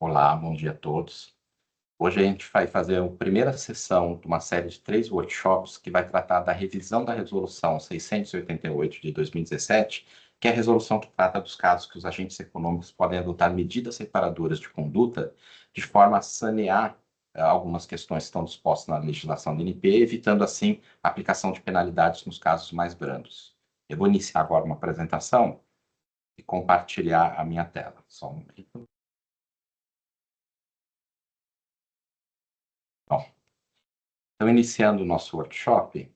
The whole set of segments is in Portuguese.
Olá, bom dia a todos. Hoje a gente vai fazer a primeira sessão de uma série de 3 workshops que vai tratar da revisão da Resolução 688 de 2017, que é a resolução que trata dos casos que os agentes econômicos podem adotar medidas reparadoras de conduta de forma a sanear algumas questões que estão dispostas na legislação da ANP, evitando assim a aplicação de penalidades nos casos mais brandos. Eu vou iniciar agora uma apresentação e compartilhar a minha tela. Só um momento. Bom, então, iniciando o nosso workshop,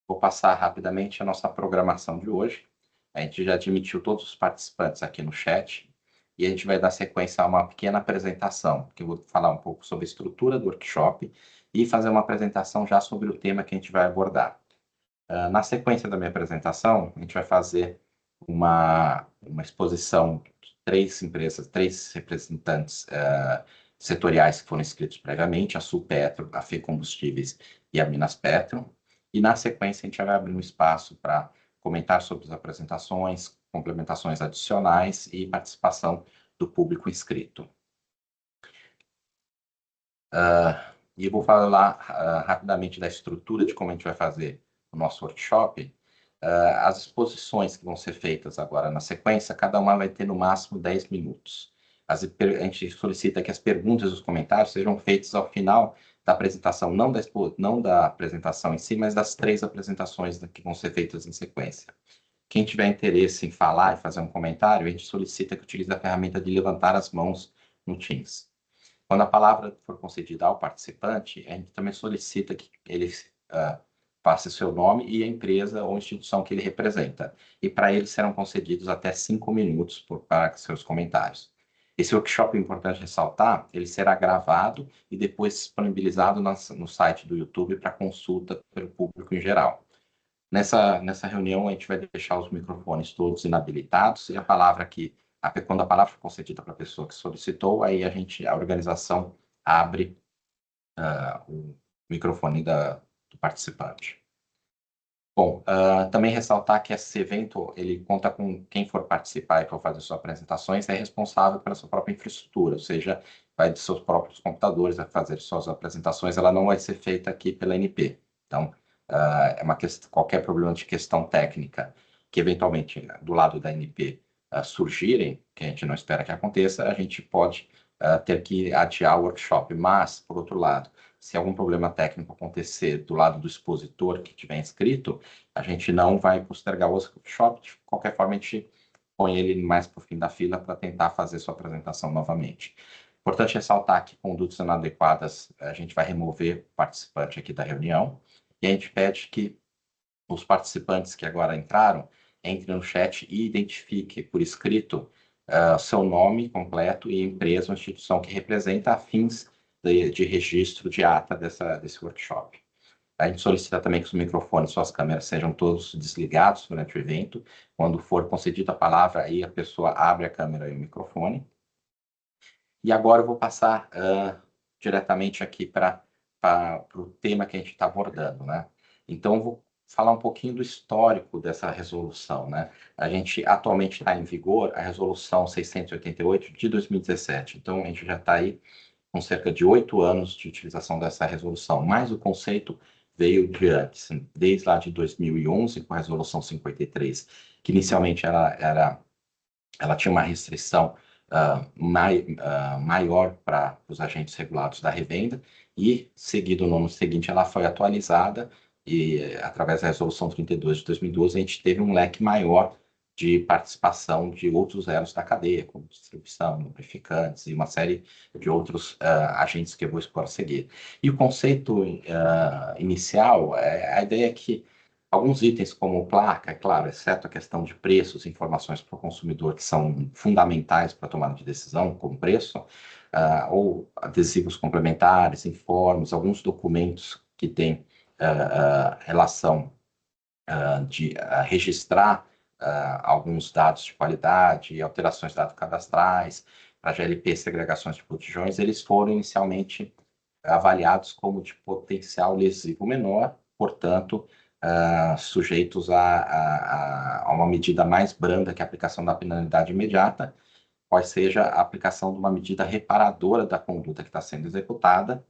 vou passar rapidamente a nossa programação de hoje. A gente já admitiu todos os participantes aqui no chat e a gente vai dar sequência a uma pequena apresentação, que eu vou falar um pouco sobre a estrutura do workshop e fazer uma apresentação já sobre o tema que a gente vai abordar. Na sequência da minha apresentação, a gente vai fazer uma exposição de 3 empresas, 3 representantes setoriais que foram inscritos previamente, a Sulpetro, a Fê Combustíveis e a Minas Petro. E na sequência a gente vai abrir um espaço para comentar sobre as apresentações, complementações adicionais e participação do público inscrito. E eu vou falar rapidamente da estrutura de como a gente vai fazer o nosso workshop. As exposições que vão ser feitas agora na sequência, cada uma vai ter no máximo 10 minutos. A gente solicita que as perguntas e os comentários sejam feitos ao final da apresentação, não da apresentação em si, mas das 3 apresentações que vão ser feitas em sequência. Quem tiver interesse em falar e fazer um comentário, a gente solicita que utilize a ferramenta de levantar as mãos no Teams. Quando a palavra for concedida ao participante, a gente também solicita que ele passe seu nome e a empresa ou instituição que ele representa. E para ele serão concedidos até 5 minutos para seus comentários. Esse workshop, é importante ressaltar, ele será gravado e depois disponibilizado no site do YouTube para consulta pelo público em geral. Nessa reunião, a gente vai deixar os microfones todos inabilitados e a palavra aqui, quando a palavra for concedida para a pessoa que solicitou, aí a organização abre o microfone do participante. Bom, também ressaltar que esse evento, ele conta com quem for participar e for fazer suas apresentações, é responsável pela sua própria infraestrutura, ou seja, vai de seus próprios computadores a fazer suas apresentações, ela não vai ser feita aqui pela ANP. Então, qualquer problema de questão técnica que eventualmente do lado da ANP surgirem, que a gente não espera que aconteça, a gente pode ter que adiar o workshop. Mas, por outro lado, se algum problema técnico acontecer do lado do expositor que tiver inscrito, a gente não vai postergar o workshop, de qualquer forma a gente põe ele mais para o fim da fila para tentar fazer sua apresentação novamente. Importante ressaltar que condutas inadequadas, a gente vai remover o participante aqui da reunião, e a gente pede que os participantes que agora entraram, entrem no chat e identifiquem por escrito seu nome completo e empresa ou instituição que representa a fins de registro de ata desse workshop. A gente solicita também que os microfones e suas câmeras sejam todos desligados durante o evento. Quando for concedida a palavra, aí a pessoa abre a câmera e o microfone. E agora eu vou passar diretamente aqui para o tema que a gente está abordando, né? Então, eu vou falar um pouquinho do histórico dessa resolução, né? A gente atualmente está em vigor a resolução 688 de 2017. Então, a gente já está aí com cerca de 8 anos de utilização dessa resolução, mas o conceito veio de antes, desde lá de 2011, com a resolução 583, que inicialmente ela tinha uma restrição maior para os agentes regulados da revenda, e, seguido no ano seguinte, ela foi atualizada, e através da resolução 32 de 2012, a gente teve um leque maior de participação de outros elos da cadeia, como distribuição, lubrificantes e uma série de outros agentes que eu vou expor a seguir. E o conceito inicial, a ideia é que alguns itens como placa, é claro, exceto a questão de preços e informações para o consumidor que são fundamentais para a tomada de decisão, como preço, ou adesivos complementares, informes, alguns documentos que têm relação de registrar alguns dados de qualidade e alterações de dados cadastrais, para GLP, segregações de botijões, eles foram inicialmente avaliados como de potencial lesivo menor, portanto, sujeitos a uma medida mais branda que a aplicação da penalidade imediata, qual seja a aplicação de uma medida reparadora da conduta que está sendo executada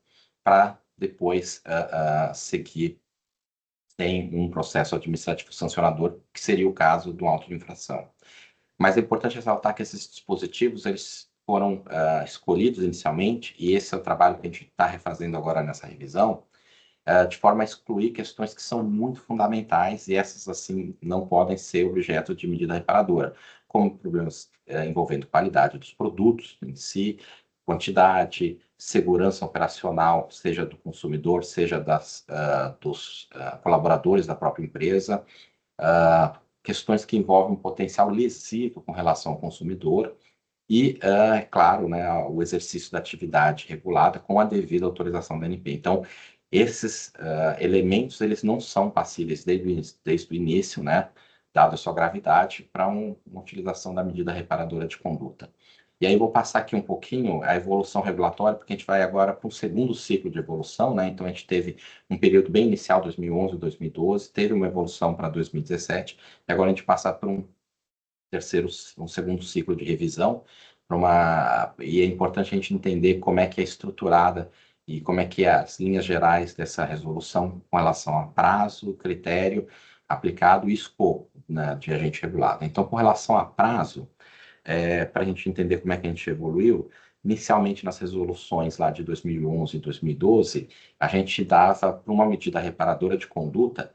para depois seguir sem um processo administrativo sancionador, que seria o caso do auto de infração. Mas é importante ressaltar que esses dispositivos eles foram escolhidos inicialmente, e esse é o trabalho que a gente está refazendo agora nessa revisão, de forma a excluir questões que são muito fundamentais, e essas, assim, não podem ser objeto de medida reparadora, como problemas envolvendo qualidade dos produtos em si, quantidade, segurança operacional, seja do consumidor, seja dos colaboradores da própria empresa, questões que envolvem um potencial lesivo com relação ao consumidor, e, é claro, né, o exercício da atividade regulada com a devida autorização da ANP. Então, esses elementos, eles não são passíveis desde o início, né, dado a sua gravidade, para uma utilização da medida reparadora de conduta. E aí vou passar aqui um pouquinho a evolução regulatória, porque a gente vai agora para um segundo ciclo de evolução, né? Então, a gente teve um período bem inicial, 2011, 2012, teve uma evolução para 2017, e agora a gente passa para um segundo ciclo de revisão, e é importante a gente entender como é que é estruturada e como é que é as linhas gerais dessa resolução com relação a prazo, critério aplicado e escopo, né, de agente regulado. Então, com relação a prazo, para a gente entender como é que a gente evoluiu, inicialmente nas resoluções lá de 2011 e 2012, a gente dava para uma medida reparadora de conduta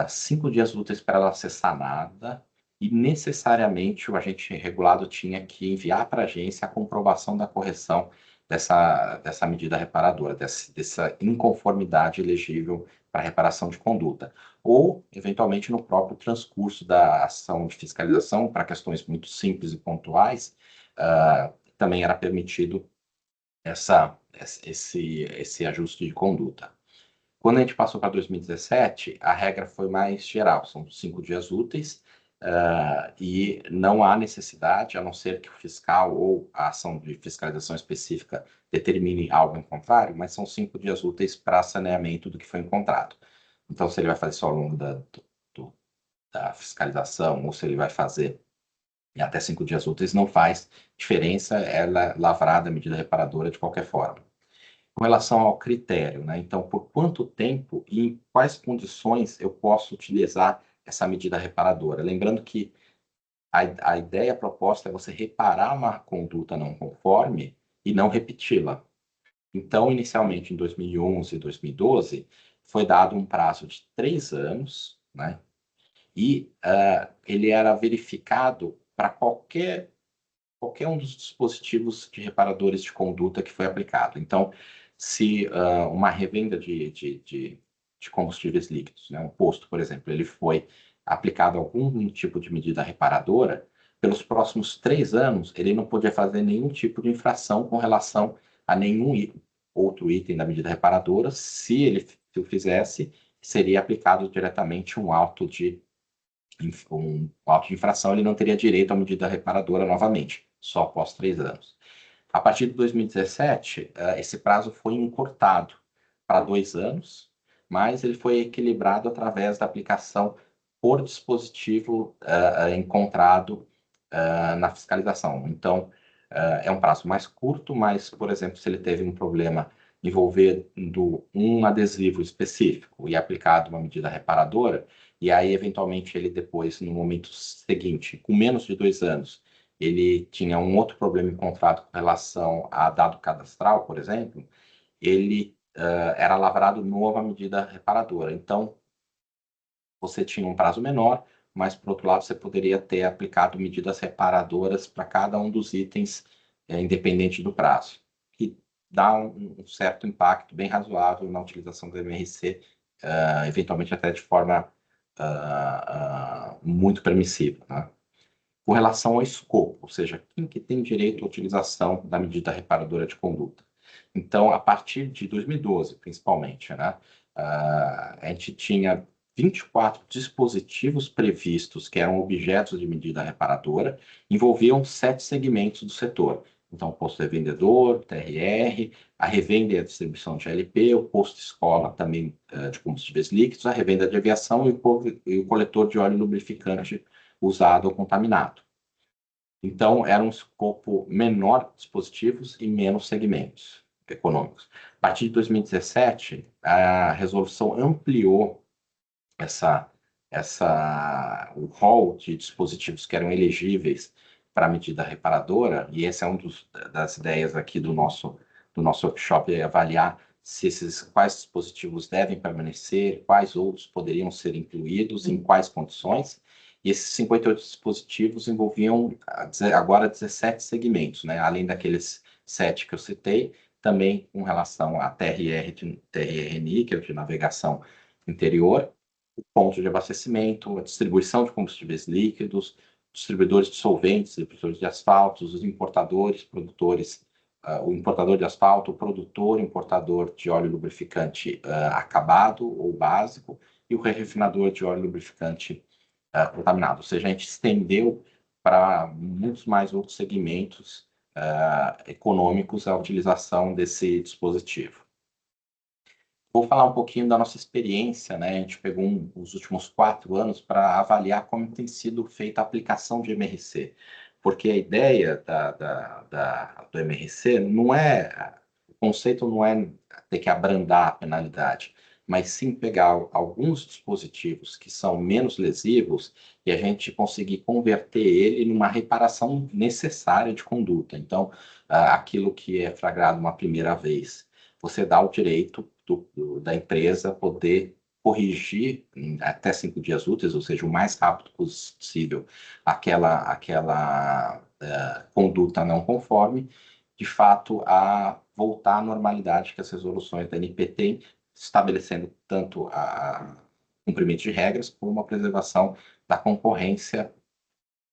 5 dias úteis para ela ser sanada, e necessariamente o agente regulado tinha que enviar para a agência a comprovação da correção dessa medida reparadora, dessa inconformidade elegível para reparação de conduta, ou, eventualmente, no próprio transcurso da ação de fiscalização, para questões muito simples e pontuais, também era permitido esse ajuste de conduta. Quando a gente passou para 2017, a regra foi mais geral, são 5 dias úteis, e não há necessidade, a não ser que o fiscal ou a ação de fiscalização específica determine algo em contrário, mas são 5 dias úteis para saneamento do que foi encontrado. Então, se ele vai fazer só ao longo da fiscalização, ou se ele vai fazer em até 5 dias úteis, não faz diferença, ela é lavrada a medida reparadora de qualquer forma. Com relação ao critério, né? Então, por quanto tempo e em quais condições eu posso utilizar essa medida reparadora? Lembrando que a ideia proposta é você reparar uma conduta não conforme e não repeti-la. Então, inicialmente, em 2011 e 2012, foi dado um prazo de 3 anos, né? E ele era verificado para qualquer um dos dispositivos de reparadores de conduta que foi aplicado. Então, se uma revenda de combustíveis líquidos, né, um posto, por exemplo, ele foi aplicado algum tipo de medida reparadora, pelos próximos 3 anos, ele não podia fazer nenhum tipo de infração com relação a nenhum outro item da medida reparadora. Se o fizesse, seria aplicado diretamente um auto de infração, ele não teria direito à medida reparadora novamente, só após 3 anos. A partir de 2017, esse prazo foi encurtado para 2 anos, mas ele foi equilibrado através da aplicação por dispositivo encontrado na fiscalização. Então, é um prazo mais curto, mas, por exemplo, se ele teve um problema envolvendo um adesivo específico e aplicado uma medida reparadora, e aí, eventualmente, ele depois, no momento seguinte, com menos de 2 anos, ele tinha um outro problema encontrado com relação a dado cadastral, por exemplo, ele era lavrado nova medida reparadora. Então, você tinha um prazo menor, mas, por outro lado, você poderia ter aplicado medidas reparadoras para cada um dos itens, independente do prazo, que dá um certo impacto bem razoável na utilização do MRC, eventualmente até de forma muito permissiva, né? Com relação ao escopo, ou seja, quem que tem direito à utilização da medida reparadora de conduta. Então, a partir de 2012, principalmente, né, a gente tinha 24 dispositivos previstos que eram objetos de medida reparadora, envolviam 7 segmentos do setor. Então, o posto revendedor, TRR, a revenda e a distribuição de LP, o posto escola também de combustíveis líquidos, a revenda de aviação e o coletor de óleo lubrificante usado ou contaminado. Então, era um escopo menor de dispositivos e menos segmentos econômicos. A partir de 2017, a resolução ampliou o rol de dispositivos que eram elegíveis para a medida reparadora, e essa é uma das ideias aqui do nosso workshop, é avaliar quais dispositivos devem permanecer, quais outros poderiam ser incluídos, em quais condições. E esses 58 dispositivos envolviam agora 17 segmentos, né? Além daqueles 7 que eu citei, também com relação a TRRNI, que é o de navegação interior, o ponto de abastecimento, a distribuição de combustíveis líquidos, distribuidores de solventes, distribuidores de asfaltos, os importadores, produtores, o importador de asfalto, o produtor, importador de óleo lubrificante acabado ou básico, e o refinador de óleo lubrificante contaminado. Ou seja, a gente estendeu para muitos mais outros segmentos econômicos a utilização desse dispositivo. Vou falar um pouquinho da nossa experiência, né? A gente pegou os últimos 4 anos para avaliar como tem sido feita a aplicação de MRC, porque a ideia do MRC não é, o conceito não é ter que abrandar a penalidade, mas sim pegar alguns dispositivos que são menos lesivos e a gente conseguir converter ele numa reparação necessária de conduta. Então, aquilo que é flagrado uma primeira vez, você dá o direito da empresa poder corrigir em até 5 dias úteis, ou seja, o mais rápido possível, aquela conduta não conforme, de fato, a voltar à normalidade que as resoluções da ANP têm, estabelecendo tanto a cumprimento de regras como a preservação da concorrência,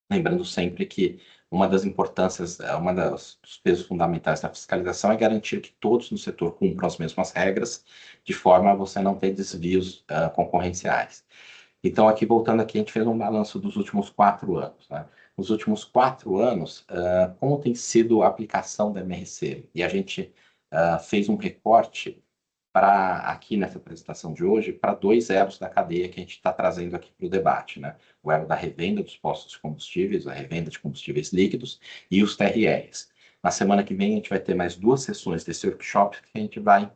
lembrando sempre que uma das importâncias, dos pesos fundamentais da fiscalização é garantir que todos no setor cumpram as mesmas regras, de forma a você não ter desvios concorrenciais. Então, aqui voltando aqui, a gente fez um balanço dos últimos 4 anos, né? Nos últimos 4 anos, como tem sido a aplicação da MRC? E a gente fez um recorte aqui nessa apresentação de hoje, para 2 elos da cadeia que a gente está trazendo aqui para o debate, né? O elo da revenda dos postos de combustíveis, a revenda de combustíveis líquidos e os TRRs. Na semana que vem, a gente vai ter mais 2 sessões desse workshop que a gente vai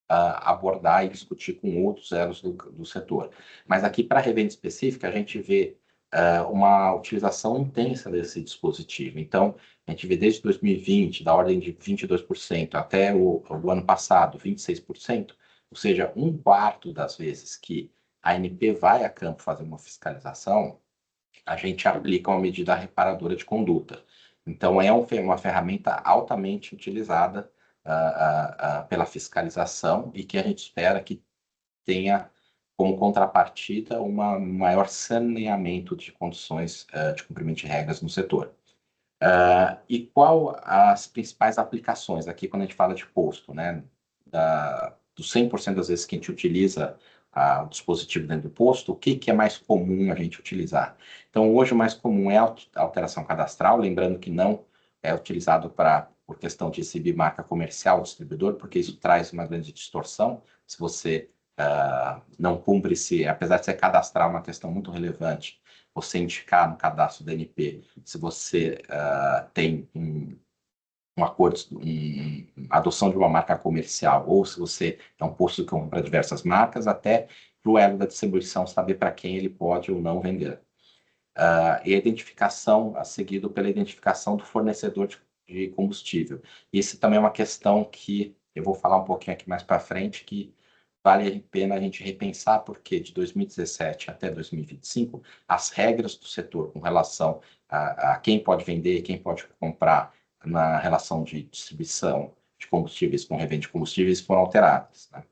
abordar e discutir com outros elos do setor. Mas aqui, para a revenda específica, a gente vê uma utilização intensa desse dispositivo. Então, a gente vê desde 2020, da ordem de 22%, até o ano passado, 26%, ou seja, 1/4 das vezes que a ANP vai a campo fazer uma fiscalização, a gente aplica uma medida reparadora de conduta. Então, é uma ferramenta altamente utilizada pela fiscalização e que a gente espera que tenha como contrapartida um maior saneamento de condições de cumprimento de regras no setor. E qual as principais aplicações aqui quando a gente fala de posto, né? Dos 100% das vezes que a gente utiliza o dispositivo dentro do posto, o que é mais comum a gente utilizar? Então, hoje o mais comum é a alteração cadastral, lembrando que não é utilizado por questão de exibir marca comercial ao distribuidor, porque isso traz uma grande distorção. Se você não cumpre, apesar de ser cadastral uma questão muito relevante, você indicar no cadastro da ANP se você tem um acordo, adoção de uma marca comercial, ou se você é um posto que compra diversas marcas, até para o elo da distribuição saber para quem ele pode ou não vender. E a identificação, seguido pela identificação do fornecedor de combustível. Isso também é uma questão que eu vou falar um pouquinho aqui mais para frente, que vale a pena a gente repensar, porque de 2017 até 2025, as regras do setor com relação a quem pode vender, quem pode comprar na relação de distribuição de combustíveis com revenda de combustíveis foram alteradas, né?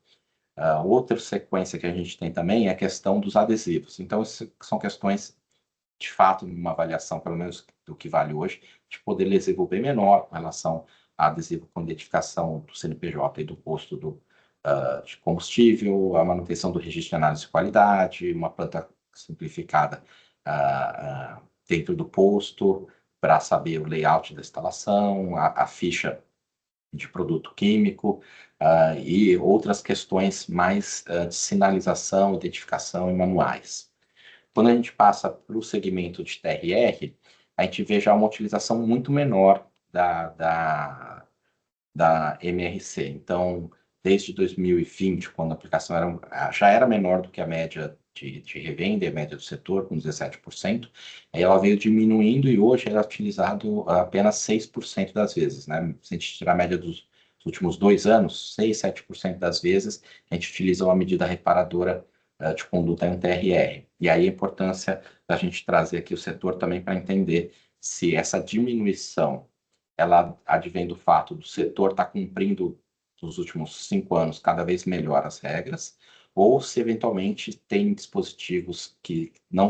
Outra sequência que a gente tem também é a questão dos adesivos. Então, são questões, de fato, numa avaliação, pelo menos do que vale hoje, de poder lesivo bem menor com relação a adesivo com identificação do CNPJ e do posto de combustível, a manutenção do registro de análise de qualidade, uma planta simplificada dentro do posto, para saber o layout da instalação, a ficha de produto químico e outras questões mais de sinalização, identificação e manuais. Quando a gente passa para o segmento de TRR, a gente vê já uma utilização muito menor da MRC. Então, desde 2020, quando a aplicação já era menor do que a média de revenda e a média do setor, com 17%, aí ela veio diminuindo e hoje ela é utilizado apenas 6% das vezes, né? Se a gente tirar a média dos últimos 2 anos, 6, 7% das vezes, a gente utiliza uma medida reparadora de conduta MTRR. E aí a importância da gente trazer aqui o setor também para entender se essa diminuição ela advém do fato do setor estar cumprindo nos últimos 5 anos cada vez melhor as regras, ou se eventualmente tem dispositivos que não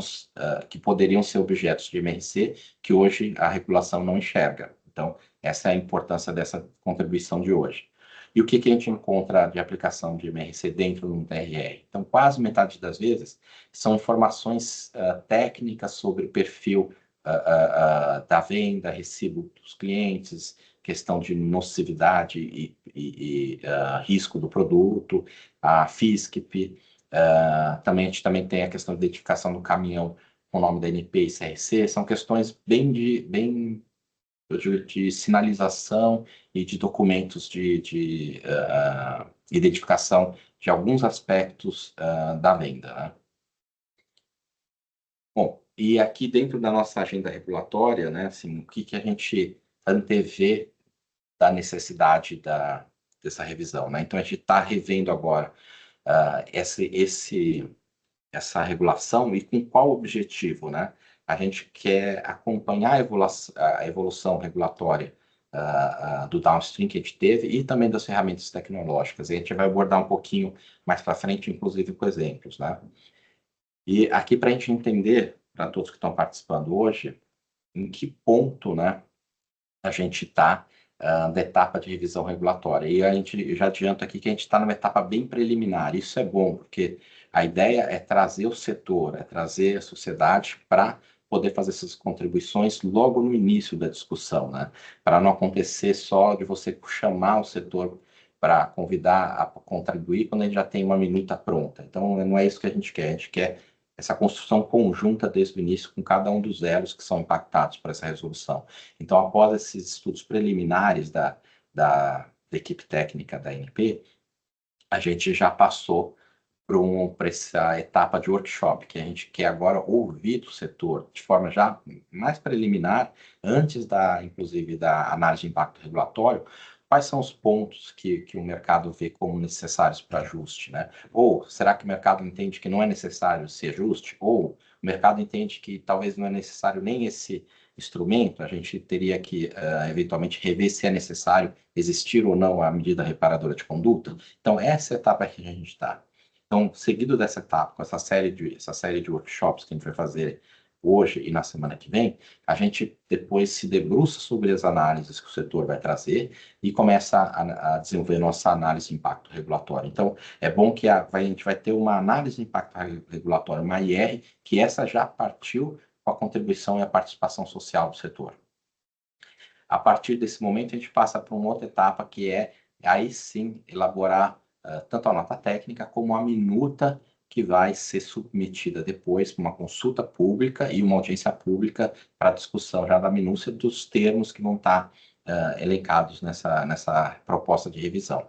que poderiam ser objetos de MRC que hoje a regulação não enxerga. Então, essa é a importância dessa contribuição de hoje. E o que a gente encontra de aplicação de MRC dentro do TRR? Então, quase metade das vezes são informações técnicas sobre o perfil da venda, recibo dos clientes, questão de nocividade e risco do produto, a FISCP, também a gente também tem a questão de identificação do caminhão com o nome da NP e CRC, são questões bem eu digo, de sinalização e de documentos de identificação de alguns aspectos da venda, né? Bom, e aqui dentro da nossa agenda regulatória, né, assim, o que a gente antevê da necessidade dessa revisão, né? Então, a gente está revendo agora essa regulação e com qual objetivo, né? A gente quer acompanhar a evolução regulatória do downstream que a gente teve e também das ferramentas tecnológicas. E a gente vai abordar um pouquinho mais para frente, inclusive com exemplos, né? E aqui para a gente entender, para todos que estão participando hoje, em que ponto, né, a gente está da etapa de revisão regulatória. E a gente já adianto aqui que a gente está numa etapa bem preliminar. Isso é bom, porque a ideia é trazer o setor, é trazer a sociedade para poder fazer essas contribuições logo no início da discussão, né? Para não acontecer só de você chamar o setor para convidar a contribuir quando a gente já tem uma minuta pronta. Então, não é isso que a gente quer essa construção conjunta desde o início com cada um dos elos que são impactados por essa resolução. Então, após esses estudos preliminares da equipe técnica da ANP, a gente já passou para essa etapa de workshop, que a gente quer agora ouvir do setor de forma já mais preliminar, antes inclusive, da análise de impacto regulatório, quais são os pontos que o mercado vê como necessários para ajuste, né? Ou será que o mercado entende que não é necessário esse ajuste? Ou o mercado entende que talvez não é necessário nem esse instrumento, a gente teria que, eventualmente, rever se é necessário existir ou não a medida reparadora de conduta? Então, essa é a etapa que a gente está. Então, seguido dessa etapa, com essa série de workshops que a gente vai fazer hoje e na semana que vem, a gente depois se debruça sobre as análises que o setor vai trazer e começa a desenvolver nossa análise de impacto regulatório. Então, é bom que a gente vai ter uma análise de impacto regulatório, uma IR, que essa já partiu com a contribuição e a participação social do setor. A partir desse momento, a gente passa para uma outra etapa, que é, aí sim, elaborar tanto a nota técnica como a minuta que vai ser submetida depois para uma consulta pública e uma audiência pública para discussão já da minúcia dos termos que vão estar elencados nessa proposta de revisão.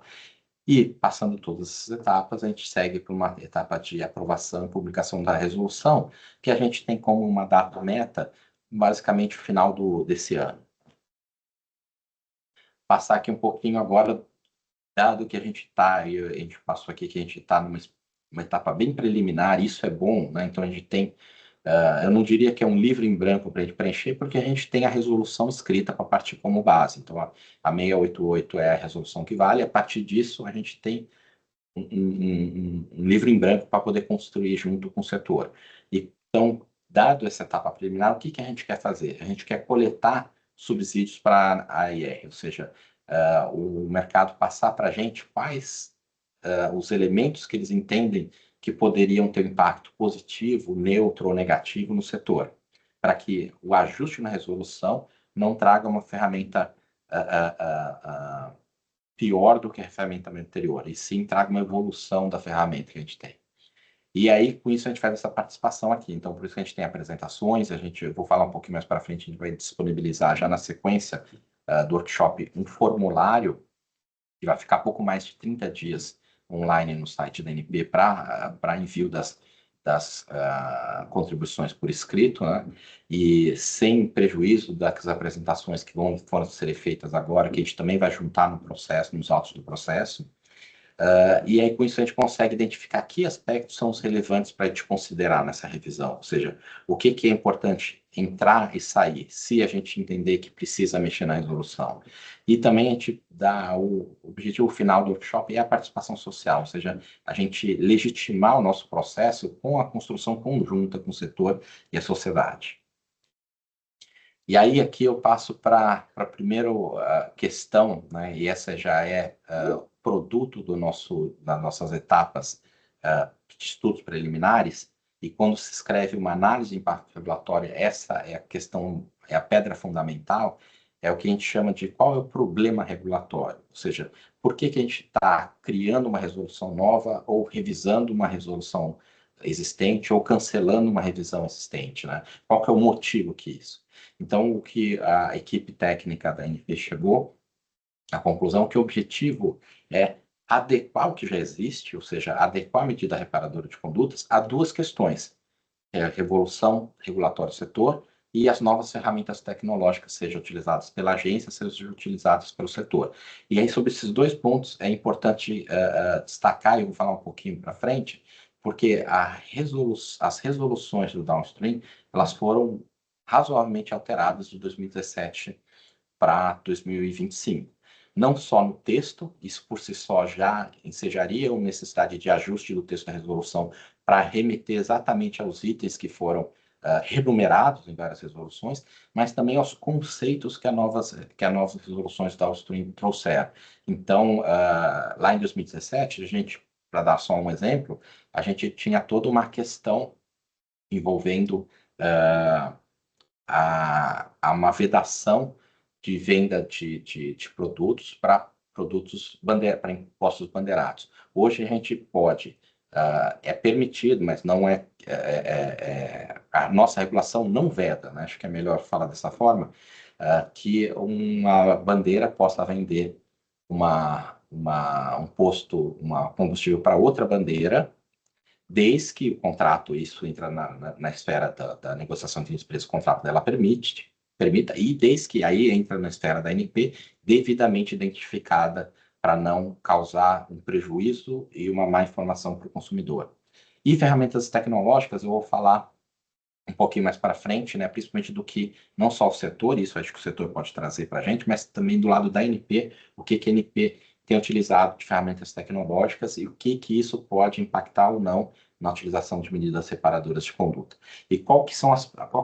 E, passando todas essas etapas, a gente segue para uma etapa de aprovação e publicação da resolução, que a gente tem como uma data meta, basicamente, o final desse ano. Passar aqui um pouquinho agora, dado que a gente passou aqui que a gente está numa etapa bem preliminar, isso é bom, né? Então a gente tem, eu não diria que é um livro em branco para a gente preencher, porque a gente tem a resolução escrita para partir como base. Então a 688 é a resolução que vale, a partir disso a gente tem um livro em branco para poder construir junto com o setor. Então, dado essa etapa preliminar, o que a gente quer fazer? A gente quer coletar subsídios para a IR, ou seja, o mercado passar para a gente quais os elementos que eles entendem que poderiam ter impacto positivo, neutro ou negativo no setor, para que o ajuste na resolução não traga uma ferramenta pior do que a ferramenta anterior, e sim traga uma evolução da ferramenta que a gente tem. E aí, com isso, a gente faz essa participação aqui. Então, por isso que a gente tem apresentações, eu vou falar um pouquinho mais para frente, a gente vai disponibilizar já na sequência do workshop um formulário que vai ficar pouco mais de 30 dias online no site da NP para envio das contribuições por escrito, né? E sem prejuízo das apresentações que foram ser feitas agora, que a gente também vai juntar no processo, nos autos do processo. E aí, com isso, a gente consegue identificar que aspectos são os relevantes para a gente considerar nessa revisão. Ou seja, o que é importante entrar e sair, se a gente entender que precisa mexer na resolução. E também a gente dá o objetivo final do workshop é a participação social, ou seja, a gente legitimar o nosso processo com a construção conjunta com o setor e a sociedade. E aí, aqui eu passo para a primeira questão, né? E essa já é produto das nossas etapas de estudos preliminares, e quando se escreve uma análise de impacto regulatório, essa é a questão, é a pedra fundamental, é o que a gente chama de qual é o problema regulatório, ou seja, por que a gente está criando uma resolução nova ou revisando uma resolução existente ou cancelando uma revisão existente, né? Qual que é o motivo que isso? Então, o que a equipe técnica da ANP chegou à conclusão que o objetivo é adequar o que já existe, ou seja, adequar a medida reparadora de condutas a duas questões: a revolução regulatória do setor e as novas ferramentas tecnológicas, sejam utilizadas pela agência, sejam utilizadas pelo setor. E aí, sobre esses dois pontos, é importante destacar, e eu vou falar um pouquinho para frente, porque as resoluções do downstream, elas foram razoavelmente alteradas de 2017 para 2025. Não só no texto, isso por si só já ensejaria uma necessidade de ajuste do texto da resolução para remeter exatamente aos itens que foram renumerados em várias resoluções, mas também aos conceitos que as novas resoluções da Downstream trouxeram. Então, lá em 2017, para dar só um exemplo, a gente tinha toda uma questão envolvendo uma vedação de venda de produtos para para impostos bandeirados. Hoje a gente pode, é permitido, mas não a nossa regulação não veda, né? Acho que é melhor falar dessa forma, que uma bandeira possa vender um combustível para outra bandeira, desde que o contrato, isso entra na esfera da negociação entre empresas, o contrato dela permita, e desde que aí entra na esfera da ANP, devidamente identificada para não causar um prejuízo e uma má informação para o consumidor. E ferramentas tecnológicas, eu vou falar um pouquinho mais para frente, né, principalmente do que não só o setor, isso acho que o setor pode trazer para a gente, mas também do lado da ANP, o que a ANP tem utilizado de ferramentas tecnológicas e o que isso pode impactar ou não na utilização de medidas separadoras de conduta. E qual que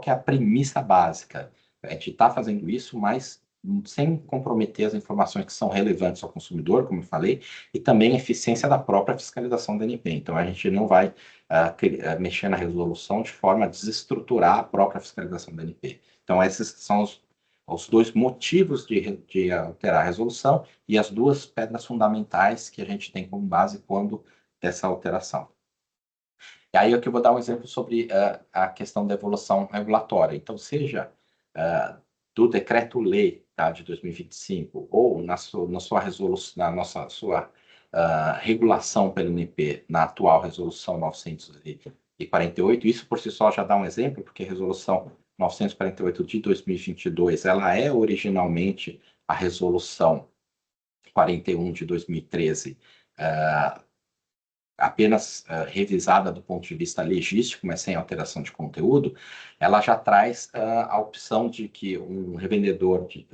é a premissa básica? A gente está fazendo isso, mas sem comprometer as informações que são relevantes ao consumidor, como eu falei, e também a eficiência da própria fiscalização da ANP. Então, a gente não vai mexer na resolução de forma a desestruturar a própria fiscalização da ANP. Então, esses são os dois motivos de alterar a resolução e as duas pedras fundamentais que a gente tem como base quando dessa alteração. E aí eu vou dar um exemplo sobre a questão da evolução regulatória. Então, seja do decreto-lei, tá, de 2025 ou na sua resolução, sua regulação pelo MP, na atual resolução 948, isso por si só já dá um exemplo, porque a resolução 948 de 2022, ela é originalmente a resolução 41 de 2013, apenas revisada do ponto de vista legístico, mas sem alteração de conteúdo. Ela já traz a opção de que um revendedor de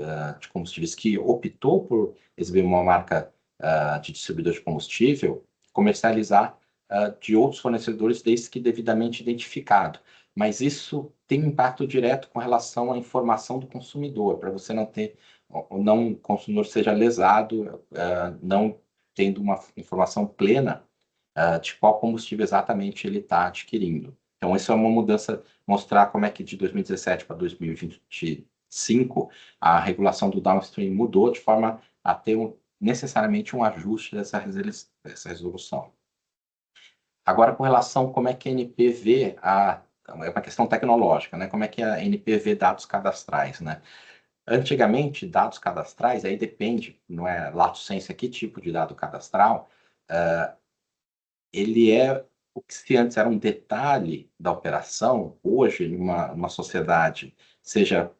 combustíveis que optou por exibir uma marca de distribuidor de combustível, comercializar de outros fornecedores, desde que devidamente identificado. Mas isso tem impacto direto com relação à informação do consumidor, para você o consumidor seja lesado, não tendo uma informação plena de qual combustível exatamente ele está adquirindo. Então, isso é uma mudança, mostrar como é que de 2017 para 2025 a regulação do downstream mudou de forma a ter necessariamente um ajuste dessa resolução. Agora, com relação a como é que a ANP vê é uma questão tecnológica, né? Como é que a ANP vê dados cadastrais, né? Antigamente, dados cadastrais, aí depende, não é lato sensu, que tipo de dado cadastral, ele é o que se antes era um detalhe da operação, hoje, numa sociedade, seja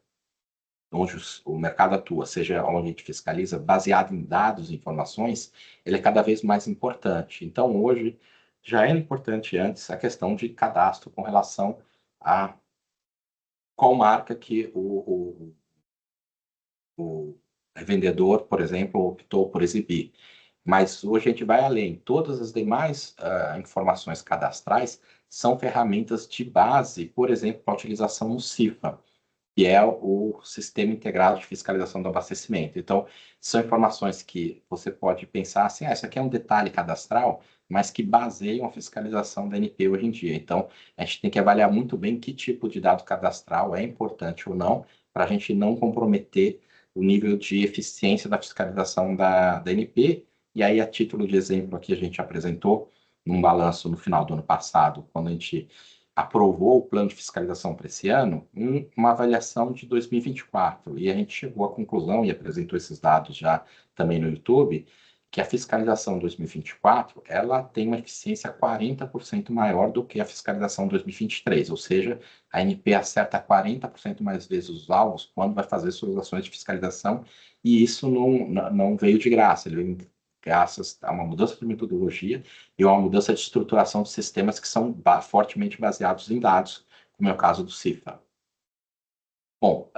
onde o mercado atua, seja onde a gente fiscaliza, baseado em dados e informações, ele é cada vez mais importante. Então, hoje, já era importante antes a questão de cadastro com relação a qual marca que o vendedor, por exemplo, optou por exibir. Mas hoje a gente vai além. Todas as demais informações cadastrais são ferramentas de base, por exemplo, para a utilização no CIFA, que é o Sistema Integrado de Fiscalização do Abastecimento. Então, são informações que você pode pensar assim, isso aqui é um detalhe cadastral, mas que baseiam a fiscalização da ANP hoje em dia. Então, a gente tem que avaliar muito bem que tipo de dado cadastral é importante ou não, para a gente não comprometer o nível de eficiência da fiscalização da ANP. E aí, a título de exemplo, aqui a gente apresentou num balanço no final do ano passado, quando a gente aprovou o plano de fiscalização para esse ano, uma avaliação de 2024. E a gente chegou à conclusão, e apresentou esses dados já também no YouTube, que a fiscalização 2024 ela tem uma eficiência 40% maior do que a fiscalização 2023, ou seja, a ANP acerta 40% mais vezes os alvos quando vai fazer suas ações de fiscalização, e isso não veio de graça, ele veio graças a uma mudança de metodologia e uma mudança de estruturação de sistemas que são fortemente baseados em dados, como é o caso do CIFA. Bom,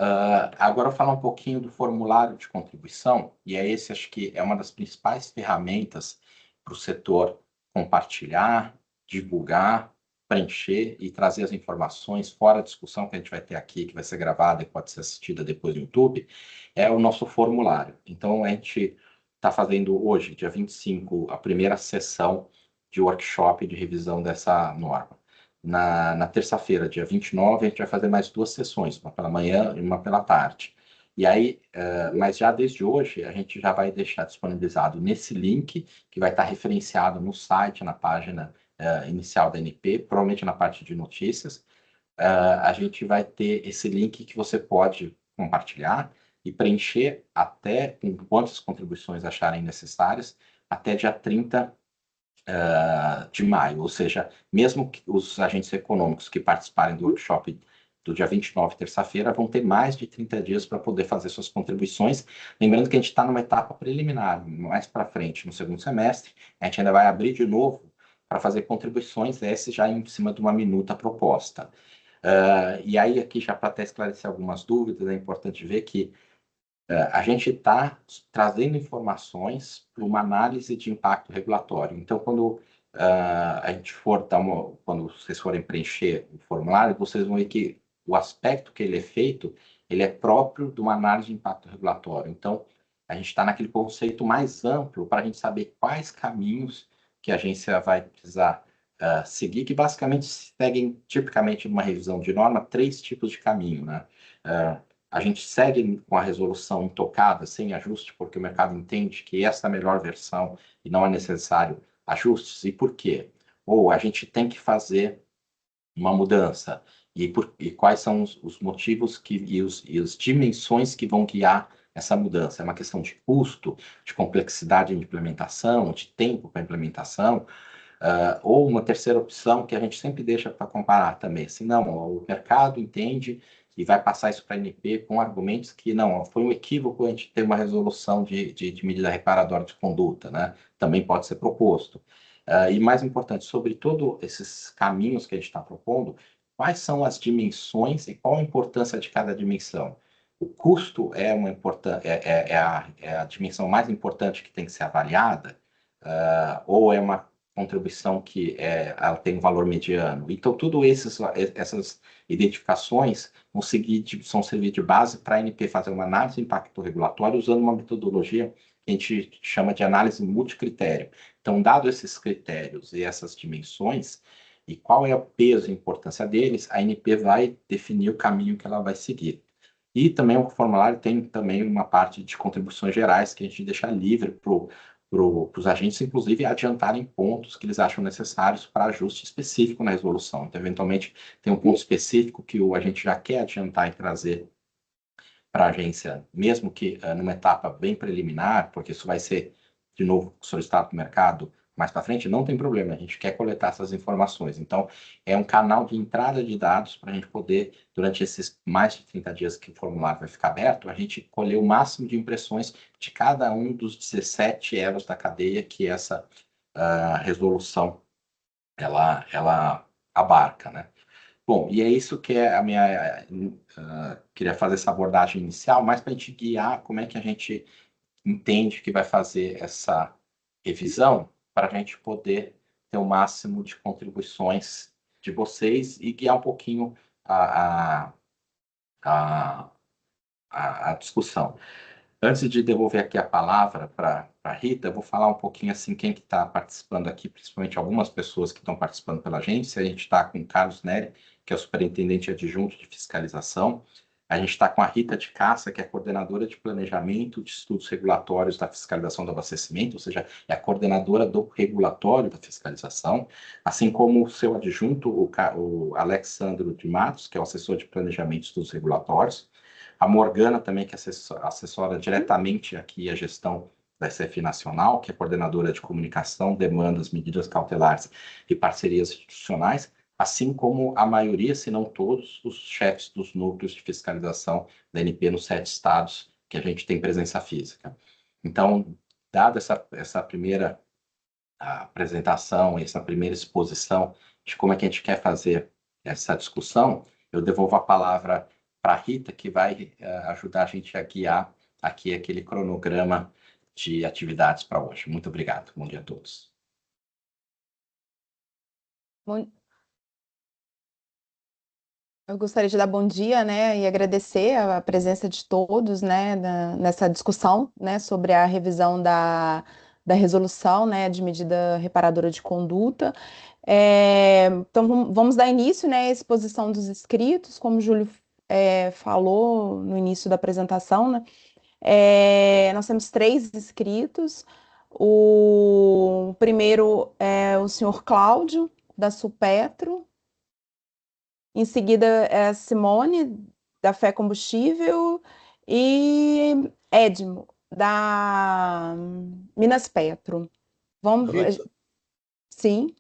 agora eu vou falar um pouquinho do formulário de contribuição, e é esse, acho que é uma das principais ferramentas para o setor compartilhar, divulgar, preencher e trazer as informações fora a discussão que a gente vai ter aqui, que vai ser gravada e pode ser assistida depois no YouTube, é o nosso formulário. Então, a gente está fazendo hoje, dia 25, a primeira sessão de workshop de revisão dessa norma. Na terça-feira, dia 29, a gente vai fazer mais 2 sessões, uma pela manhã e uma pela tarde. E aí, mas já desde hoje, a gente já vai deixar disponibilizado nesse link, que vai estar referenciado no site, na página inicial da NP, provavelmente na parte de notícias. A gente vai ter esse link que você pode compartilhar e preencher até com quantas contribuições acharem necessárias, até dia 30 de maio, ou seja, mesmo que os agentes econômicos que participarem do workshop do dia 29, terça-feira, vão ter mais de 30 dias para poder fazer suas contribuições. Lembrando que a gente está numa etapa preliminar, mais para frente, no segundo semestre, a gente ainda vai abrir de novo para fazer contribuições, esse já em cima de uma minuta proposta. E aí, aqui, já para até esclarecer algumas dúvidas, é importante ver que a gente está trazendo informações para uma análise de impacto regulatório. Então, quando a gente for quando vocês forem preencher o formulário, vocês vão ver que o aspecto que ele é feito, ele é próprio de uma análise de impacto regulatório. Então, a gente está naquele conceito mais amplo para a gente saber quais caminhos que a agência vai precisar seguir, que basicamente seguem, tipicamente, numa revisão de norma, 3 tipos de caminho, né? A gente segue com a resolução intocada, sem ajuste, porque o mercado entende que essa é a melhor versão e não é necessário ajustes. E por quê? Ou a gente tem que fazer uma mudança. E quais são os motivos e as dimensões que vão guiar essa mudança? É uma questão de custo, de complexidade de implementação, de tempo para implementação, ou uma terceira opção que a gente sempre deixa para comparar também. Se não, o mercado entende e vai passar isso para a ANP com argumentos que não, foi um equívoco a gente ter uma resolução de medida reparadora de conduta, né? Também pode ser proposto. E mais importante, sobre todos esses caminhos que a gente está propondo, quais são as dimensões e qual a importância de cada dimensão? O custo é a dimensão mais importante que tem que ser avaliada, ou é uma contribuição que ela tem um valor mediano? Então, tudo essas identificações vão servir de base para a ANP fazer uma análise de impacto regulatório usando uma metodologia que a gente chama de análise multicritério. Então, dado esses critérios e essas dimensões, e qual é o peso e a importância deles, a ANP vai definir o caminho que ela vai seguir. E também o formulário tem também uma parte de contribuições gerais que a gente deixa livre para o os agentes, inclusive, adiantarem pontos que eles acham necessários para ajuste específico na resolução. Então, eventualmente, tem um ponto específico que o agente já quer adiantar e trazer para a agência, mesmo que numa etapa bem preliminar, porque isso vai ser, de novo, solicitado para o mercado mais para frente, não tem problema, a gente quer coletar essas informações. Então, é um canal de entrada de dados para a gente poder, durante esses mais de 30 dias que o formulário vai ficar aberto, a gente colher o máximo de impressões de cada um dos 17 elos da cadeia que essa resolução ela abarca, né? Bom, e é isso que é a minha... queria fazer essa abordagem inicial, mais para a gente guiar como é que a gente entende que vai fazer essa revisão, para a gente poder ter o máximo de contribuições de vocês e guiar um pouquinho a discussão. Antes de devolver aqui a palavra para a Rita, eu vou falar um pouquinho assim, quem que está participando aqui, principalmente algumas pessoas que estão participando pela agência. A gente está com o Carlos Neri, que é o superintendente adjunto de fiscalização. A gente está com a Rita de Cassa, que é coordenadora de planejamento de estudos regulatórios da fiscalização do abastecimento, ou seja, é a coordenadora do regulatório da fiscalização, assim como o seu adjunto, o Alexandro de Matos, que é o assessor de planejamento de estudos regulatórios, a Morgana também, que assessora diretamente aqui a gestão da SFI Nacional, que é coordenadora de comunicação, demandas, medidas cautelares e parcerias institucionais, assim como a maioria, se não todos, os chefes dos núcleos de fiscalização da ANP nos 7 estados que a gente tem presença física. Então, dada essa primeira apresentação, essa primeira exposição de como é que a gente quer fazer essa discussão, eu devolvo a palavra para a Rita, que vai ajudar a gente a guiar aqui aquele cronograma de atividades para hoje. Muito obrigado. Bom dia a todos. Eu gostaria de dar bom dia, né, e agradecer a presença de todos, né, nessa discussão, né, sobre a revisão da resolução, né, de medida reparadora de conduta. Então, vamos dar início, né, à exposição dos inscritos, como o Júlio falou no início da apresentação, né, nós temos 3 inscritos. O primeiro é o senhor Cláudio, da Supetro. Em seguida, é a Simone, da Fé Combustível, e Edmo, da Minas Petro. Vamos... Rita, Sim.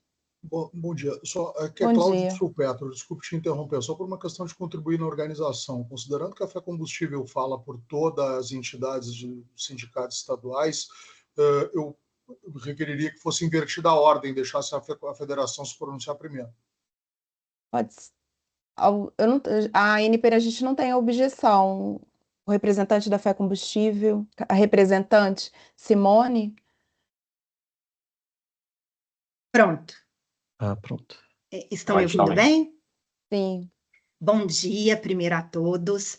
bom dia. Aqui é Bom Cláudio dia. de Sulpetro, desculpe te interromper, só por uma questão de contribuir na organização. Considerando que a Fé Combustível fala por todas as entidades de sindicatos estaduais, eu requeriria que fosse invertida a ordem, deixasse a federação se pronunciar primeiro. Pode ser. A ANP, a gente não tem objeção. O representante da Fé Combustível, a representante Simone. Pronto. Pronto. Estão me ouvindo bem? Sim. Bom dia, primeiro a todos.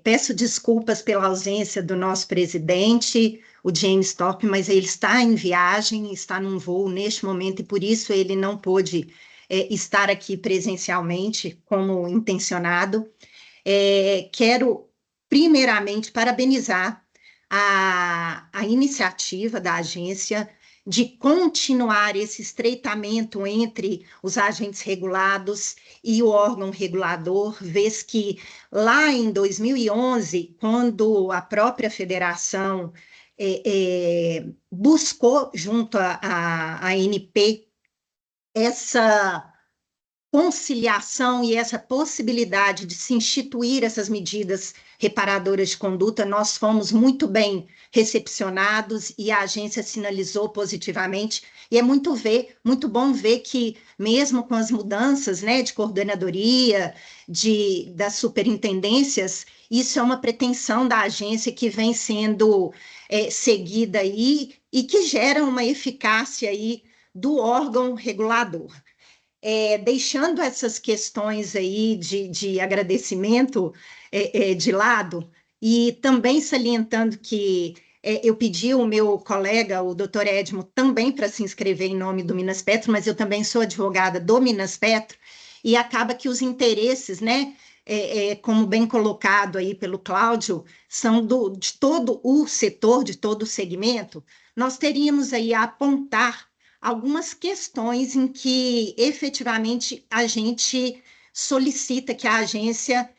Peço desculpas pela ausência do nosso presidente, o James Top, mas ele está em viagem, está num voo neste momento e por isso ele não pôde estar aqui presencialmente como intencionado. Quero, primeiramente, parabenizar a iniciativa da agência de continuar esse estreitamento entre os agentes regulados e o órgão regulador, vez que lá em 2011, quando a própria federação buscou junto à ANP essa conciliação e essa possibilidade de se instituir essas medidas reparadoras de conduta, nós fomos muito bem recepcionados e a agência sinalizou positivamente, e é muito bom ver que, mesmo com as mudanças, né, de coordenadoria, das superintendências, isso é uma pretensão da agência que vem sendo seguida aí e que gera uma eficácia aí do órgão regulador. Deixando essas questões aí de agradecimento de lado, e também salientando que eu pedi o meu colega, o doutor Edmo, também para se inscrever em nome do Minas Petro, mas eu também sou advogada do Minas Petro, e acaba que os interesses, né, como bem colocado aí pelo Cláudio, são de todo o setor, de todo o segmento, nós teríamos aí a apontar algumas questões em que efetivamente a gente solicita que a agência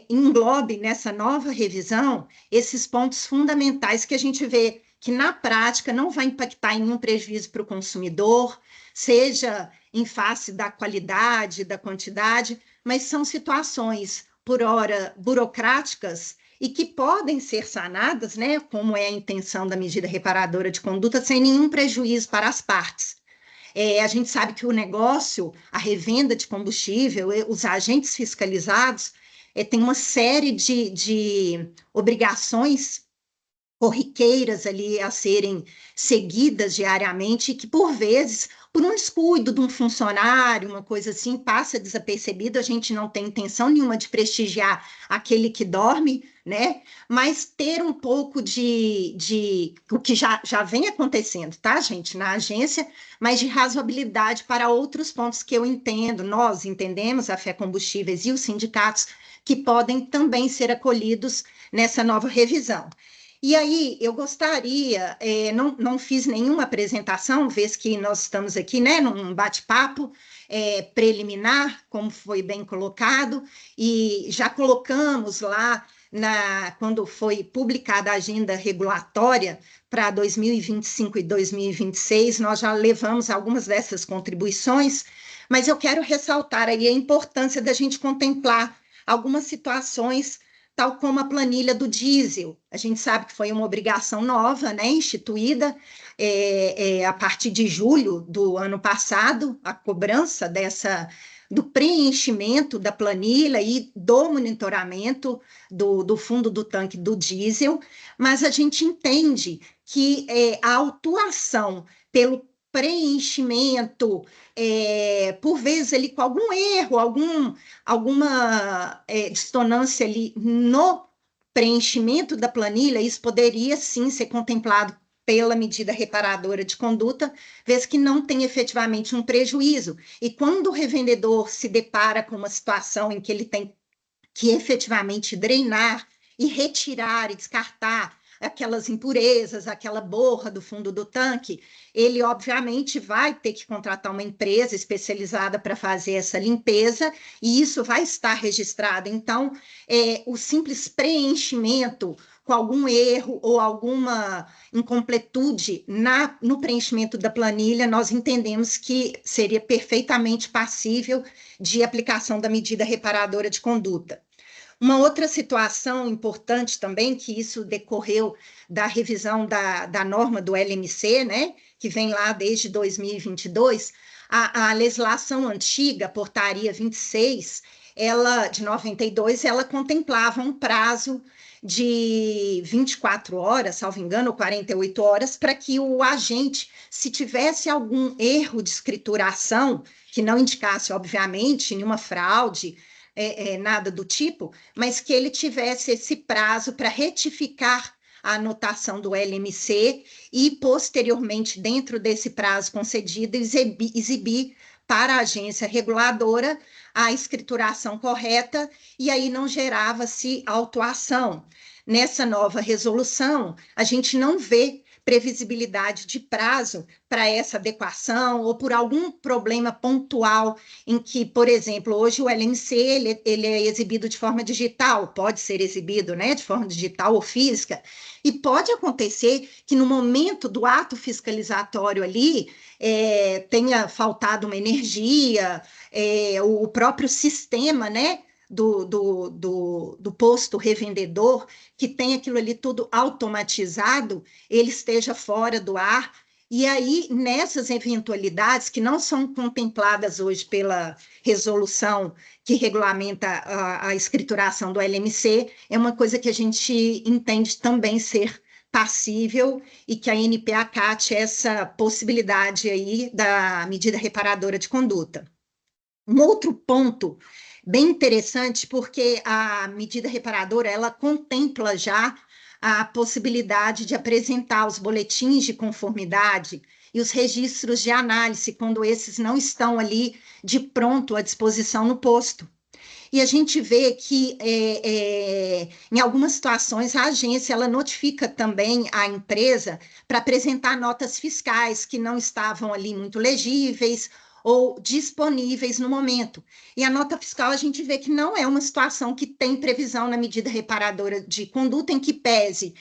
englobe nessa nova revisão esses pontos fundamentais que a gente vê que na prática não vai impactar em nenhum prejuízo para o consumidor, seja em face da qualidade, da quantidade, mas são situações, por ora, burocráticas e que podem ser sanadas, né, como é a intenção da medida reparadora de conduta, sem nenhum prejuízo para as partes. A gente sabe que o negócio, a revenda de combustível, os agentes fiscalizados, tem uma série de obrigações corriqueiras ali a serem seguidas diariamente, que por vezes, por um descuido de um funcionário, uma coisa assim, passa desapercebido, a gente não tem intenção nenhuma de prestigiar aquele que dorme, né? Mas ter um pouco de o que já vem acontecendo, tá, gente, na agência, mas de razoabilidade para outros pontos que eu entendo, nós entendemos, a Fé Combustíveis e os sindicatos, que podem também ser acolhidos nessa nova revisão. E aí, eu gostaria, não fiz nenhuma apresentação, vez que nós estamos aqui, né, num bate-papo preliminar, como foi bem colocado, e já colocamos lá, quando foi publicada a agenda regulatória para 2025 e 2026, nós já levamos algumas dessas contribuições, mas eu quero ressaltar aí a importância da gente contemplar algumas situações tal como a planilha do diesel. A gente sabe que foi uma obrigação nova, né, instituída a partir de julho do ano passado, a cobrança do preenchimento da planilha e do monitoramento do fundo do tanque do diesel, mas a gente entende que a autuação pelo preenchimento, por vezes ali com algum erro, alguma dissonância ali no preenchimento da planilha, isso poderia sim ser contemplado pela medida reparadora de conduta, vez que não tem efetivamente um prejuízo. E quando o revendedor se depara com uma situação em que ele tem que efetivamente drenar e retirar e descartar aquelas impurezas, aquela borra do fundo do tanque, ele obviamente vai ter que contratar uma empresa especializada para fazer essa limpeza, e isso vai estar registrado. Então, o simples preenchimento com algum erro ou alguma incompletude no preenchimento da planilha, nós entendemos que seria perfeitamente passível de aplicação da medida reparadora de conduta. Uma outra situação importante também, que isso decorreu da revisão da norma do LMC, né, que vem lá desde 2022, a legislação antiga, portaria 26, de 92, ela contemplava um prazo de 24 horas, salvo engano, ou 48 horas, para que o agente, se tivesse algum erro de escrituração, que não indicasse, obviamente, nenhuma fraude, nada do tipo, mas que ele tivesse esse prazo para retificar a anotação do LMC e, posteriormente, dentro desse prazo concedido, exibir para a agência reguladora a escrituração correta, e aí não gerava-se autuação. Nessa nova resolução, a gente não vê previsibilidade de prazo para essa adequação ou por algum problema pontual em que, por exemplo, hoje o LMC ele é exibido de forma digital, pode ser exibido, né, de forma digital ou física, e pode acontecer que no momento do ato fiscalizatório ali tenha faltado uma energia, o próprio sistema, né, do posto revendedor, que tem aquilo ali tudo automatizado, ele esteja fora do ar, e aí, nessas eventualidades que não são contempladas hoje pela resolução que regulamenta a escrituração do LMC, é uma coisa que a gente entende também ser passível e que a ANP acate essa possibilidade aí da medida reparadora de conduta. Um outro ponto bem interessante, porque a medida reparadora, ela contempla já a possibilidade de apresentar os boletins de conformidade e os registros de análise, quando esses não estão ali de pronto à disposição no posto. e a gente vê que, em algumas situações, a agência ela notifica também a empresa para apresentar notas fiscais que não estavam ali muito legíveis ou disponíveis no momento. E a nota fiscal a gente vê que não é uma situação que tem previsão na medida reparadora de conduta em que pese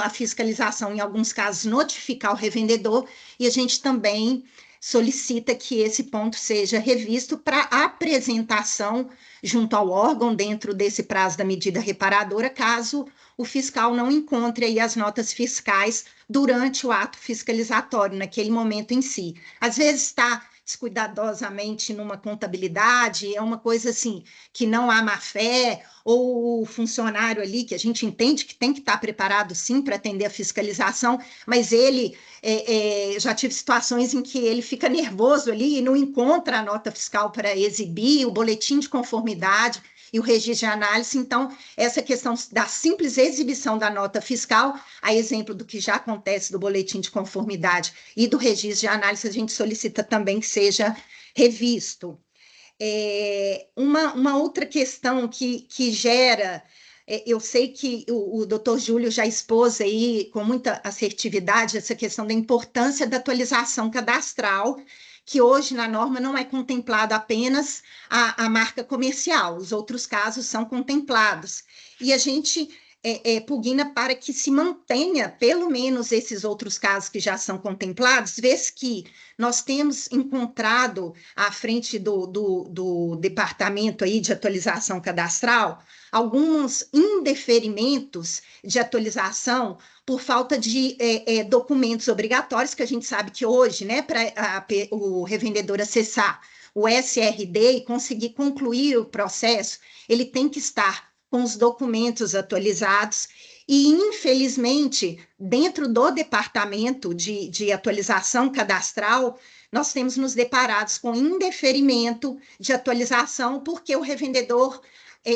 a fiscalização, em alguns casos, notificar o revendedor, e a gente também solicita que esse ponto seja revisto para apresentação junto ao órgão dentro desse prazo da medida reparadora, caso o fiscal não encontre aí as notas fiscais durante o ato fiscalizatório, naquele momento em si. Às vezes está descuidadosamente numa contabilidade, é uma coisa assim, que não há má fé, ou o funcionário ali, que a gente entende que tem que estar preparado sim para atender a fiscalização, mas ele, já tive situações em que ele fica nervoso ali e não encontra a nota fiscal para exibir, o boletim de conformidade e o registro de análise. Então, essa questão da simples exibição da nota fiscal, a exemplo do que já acontece do boletim de conformidade e do registro de análise, a gente solicita também que seja revisto. Uma outra questão que gera, eu sei que o doutor Júlio já expôs aí com muita assertividade essa questão da importância da atualização cadastral, que hoje na norma não é contemplado apenas a marca comercial, os outros casos são contemplados. E a gente pugna para que se mantenha pelo menos esses outros casos que já são contemplados, vez que nós temos encontrado à frente do departamento aí de atualização cadastral alguns indeferimentos de atualização por falta de documentos obrigatórios, que a gente sabe que hoje, né, para o revendedor acessar o SRD e conseguir concluir o processo, ele tem que estar com os documentos atualizados, e, infelizmente, dentro do departamento de atualização cadastral, nós temos nos deparados com indeferimento de atualização, porque o revendedor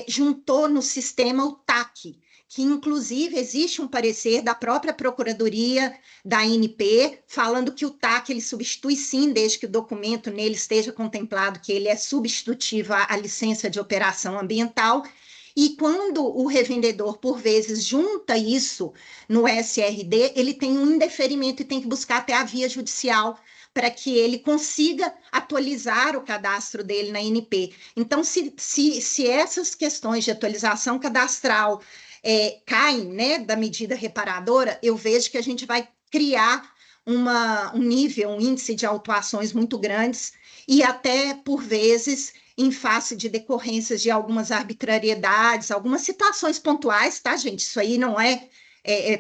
juntou no sistema o TAC, que, inclusive, existe um parecer da própria Procuradoria da ANP, falando que o TAC ele substitui sim, desde que o documento nele esteja contemplado, que ele é substitutivo à licença de operação ambiental. E quando o revendedor, por vezes, junta isso no SRD, ele tem um indeferimento e tem que buscar até a via judicial para que ele consiga atualizar o cadastro dele na ANP. Então, se essas questões de atualização cadastral caem, né, da medida reparadora, eu vejo que a gente vai criar um nível, um índice de autuações muito grandes e até, por vezes, em face de decorrências de algumas arbitrariedades, algumas situações pontuais, tá, gente? Isso aí não é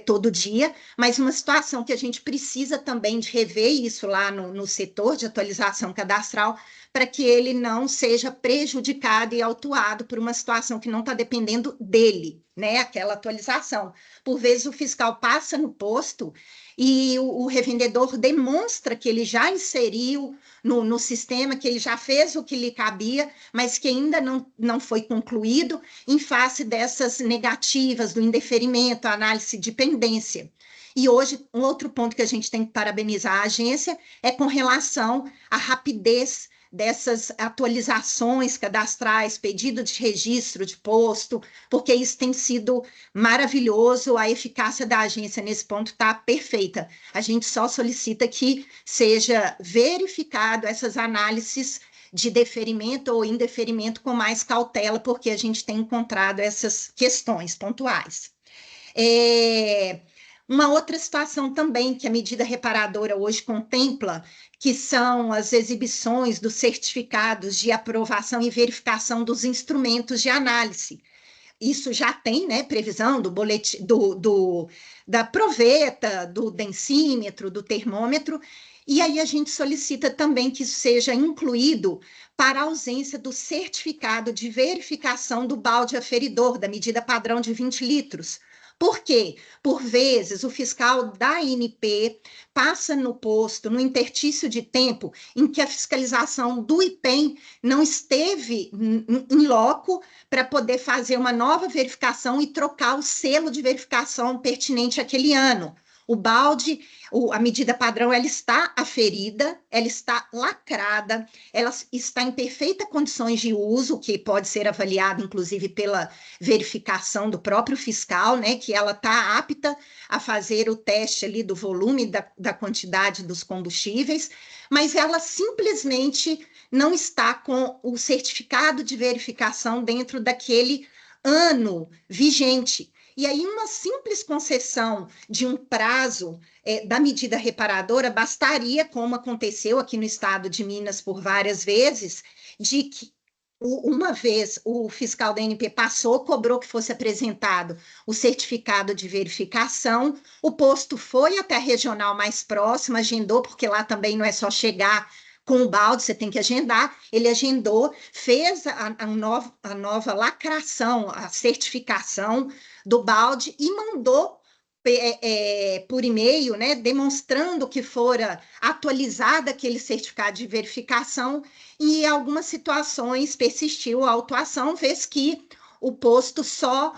todo dia, mas uma situação que a gente precisa também de rever isso lá no setor de atualização cadastral, para que ele não seja prejudicado e autuado por uma situação que não está dependendo dele, né? Aquela atualização. Por vezes o fiscal passa no posto e o revendedor demonstra que ele já inseriu no sistema, que ele já fez o que lhe cabia, mas que ainda não foi concluído em face dessas negativas, do indeferimento, a análise de pendência. E hoje, um outro ponto que a gente tem que parabenizar a agência é com relação à rapidez dessas atualizações cadastrais, pedido de registro de posto, porque isso tem sido maravilhoso, a eficácia da agência nesse ponto está perfeita. A gente só solicita que seja verificado essas análises de deferimento ou indeferimento com mais cautela, porque a gente tem encontrado essas questões pontuais. Uma outra situação também que a medida reparadora hoje contempla, que são as exibições dos certificados de aprovação e verificação dos instrumentos de análise. Isso já tem, né, previsão do boletim, da proveta, do densímetro, do termômetro, e aí a gente solicita também que isso seja incluído para a ausência do certificado de verificação do balde aferidor, da medida padrão de 20 litros. Por quê? Por vezes, o fiscal da ANP passa no posto, no interstício de tempo, em que a fiscalização do IPEM não esteve em loco para poder fazer uma nova verificação e trocar o selo de verificação pertinente àquele ano. O balde, a medida padrão, ela está aferida, ela está lacrada, ela está em perfeita condições de uso, que pode ser avaliada, inclusive, pela verificação do próprio fiscal, né, que ela está apta a fazer o teste ali do volume da quantidade dos combustíveis, mas ela simplesmente não está com o certificado de verificação dentro daquele ano vigente. E aí, uma simples concessão de um prazo da medida reparadora bastaria, como aconteceu aqui no estado de Minas por várias vezes, de que uma vez o fiscal da ANP passou, cobrou que fosse apresentado o certificado de verificação, o posto foi até a regional mais próxima, agendou, porque lá também não é só chegar com o balde, você tem que agendar. Ele agendou, fez a nova lacração, a certificação do balde e mandou por e-mail, né, demonstrando que fora atualizado aquele certificado de verificação, e em algumas situações persistiu a autuação, vez que o posto só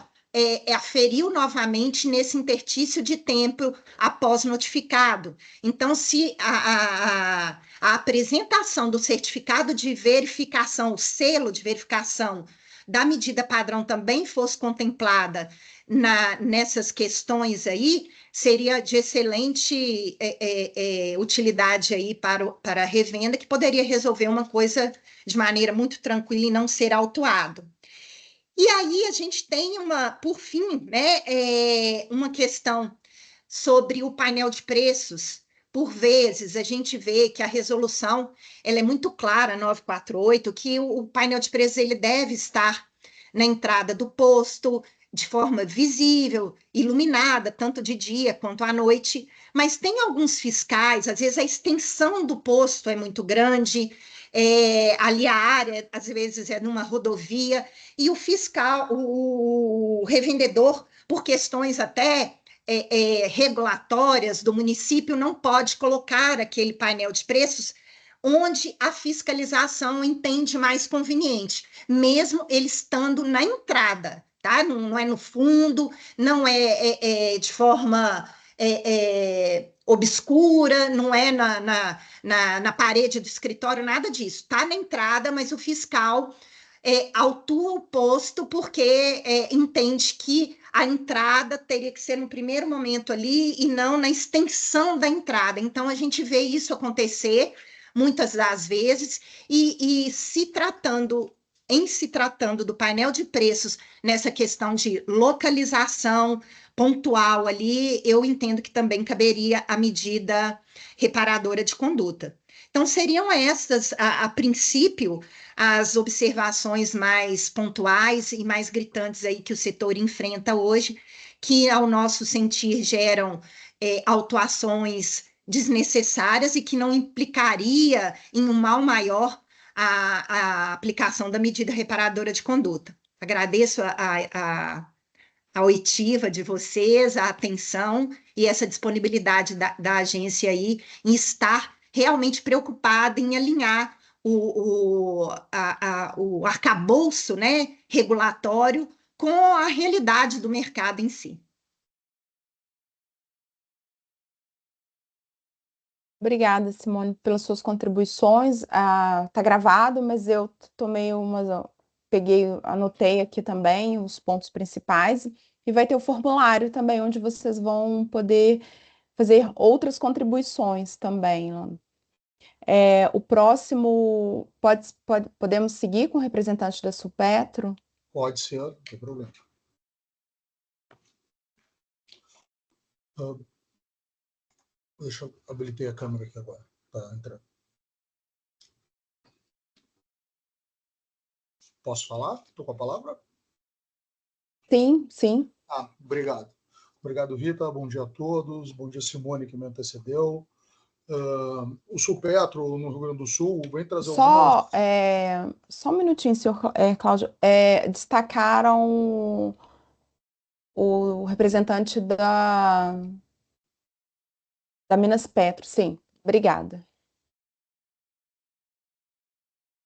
aferiu novamente nesse interstício de tempo após notificado. Então, se a apresentação do certificado de verificação, o selo de verificação da medida padrão também fosse contemplada nessas questões aí, seria de excelente utilidade aí para a revenda, que poderia resolver uma coisa de maneira muito tranquila e não ser autuado. E aí a gente tem por fim, né, uma questão sobre o painel de preços. Por vezes, a gente vê que a resolução ela é muito clara, 948, que o painel de preços ele deve estar na entrada do posto, de forma visível, iluminada, tanto de dia quanto à noite, mas tem alguns fiscais, às vezes a extensão do posto é muito grande, ali a área, às vezes, é numa rodovia, e o fiscal, o revendedor, por questões até regulatórias do município, não pode colocar aquele painel de preços onde a fiscalização entende mais conveniente, mesmo ele estando na entrada, tá? Não é no fundo, não é de forma obscura, não é na parede do escritório, nada disso. Está na entrada, mas o fiscal autua o posto porque entende que a entrada teria que ser no primeiro momento ali e não na extensão da entrada. Então, a gente vê isso acontecer muitas das vezes, e se tratando do painel de preços nessa questão de localização pontual ali, eu entendo que também caberia a medida reparadora de conduta. Então, seriam essas, a princípio, as observações mais pontuais e mais gritantes aí que o setor enfrenta hoje, que, ao nosso sentir, geram autuações desnecessárias e que não implicaria em um mal maior a aplicação da medida reparadora de conduta. Agradeço a oitiva de vocês, a atenção e essa disponibilidade da agência aí em estar realmente preocupada em alinhar o arcabouço, né, regulatório com a realidade do mercado em si. Obrigada, Simone, pelas suas contribuições. Tá gravado, mas eu anotei aqui também os pontos principais, e vai ter o formulário também, onde vocês vão poder fazer outras contribuições também. O próximo, podemos seguir com o representante da Supetro? Pode ser, não tem problema. Deixa eu habilitar a câmera aqui agora, para entrar. Posso falar? Estou com a palavra? Sim, sim. Obrigado. Obrigado, Rita. Bom dia a todos. Bom dia, Simone, que me antecedeu. O Supetro, no Rio Grande do Sul, vem trazer só um minutinho, senhor Cláudio. Destacaram o representante da Minas Petro, sim. Obrigada.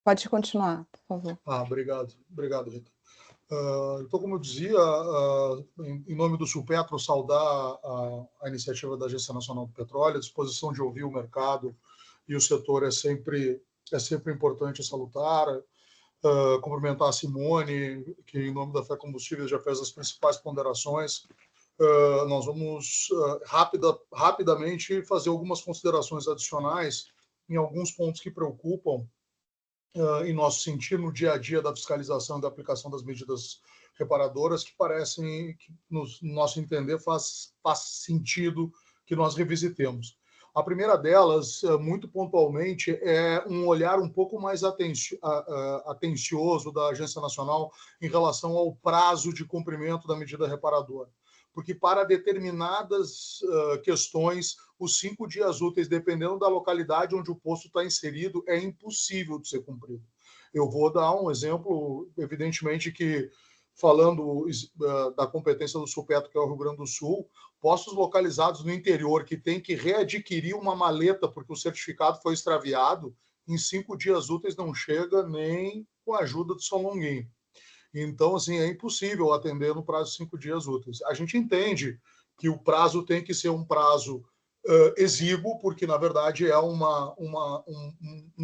Pode continuar, por favor. Obrigado. Obrigado, Rita. Então, como eu dizia, em nome do Sulpetro, saudar a iniciativa da Agência Nacional do Petróleo, a disposição de ouvir o mercado e o setor é sempre importante e salutar. Cumprimentar a Simone, que, em nome da Fé Combustíveis, já fez as principais ponderações. Nós vamos rapidamente fazer algumas considerações adicionais em alguns pontos que preocupam em nosso sentir no dia a dia da fiscalização e da aplicação das medidas reparadoras, que parecem, que, no nosso entender, faz sentido que nós revisitemos. A primeira delas, muito pontualmente, é um olhar um pouco mais atencioso da Agência Nacional em relação ao prazo de cumprimento da medida reparadora. Porque para determinadas questões, os 5 dias úteis, dependendo da localidade onde o posto está inserido, é impossível de ser cumprido. Eu vou dar um exemplo, evidentemente que, falando da competência do Sulpetro, que é o Rio Grande do Sul, postos localizados no interior que tem que readquirir uma maleta porque o certificado foi extraviado, em 5 dias úteis não chega nem com a ajuda de São Longuinho. Então, assim, é impossível atender no prazo de 5 dias úteis. A gente entende que o prazo tem que ser um prazo exíguo, porque, na verdade, é um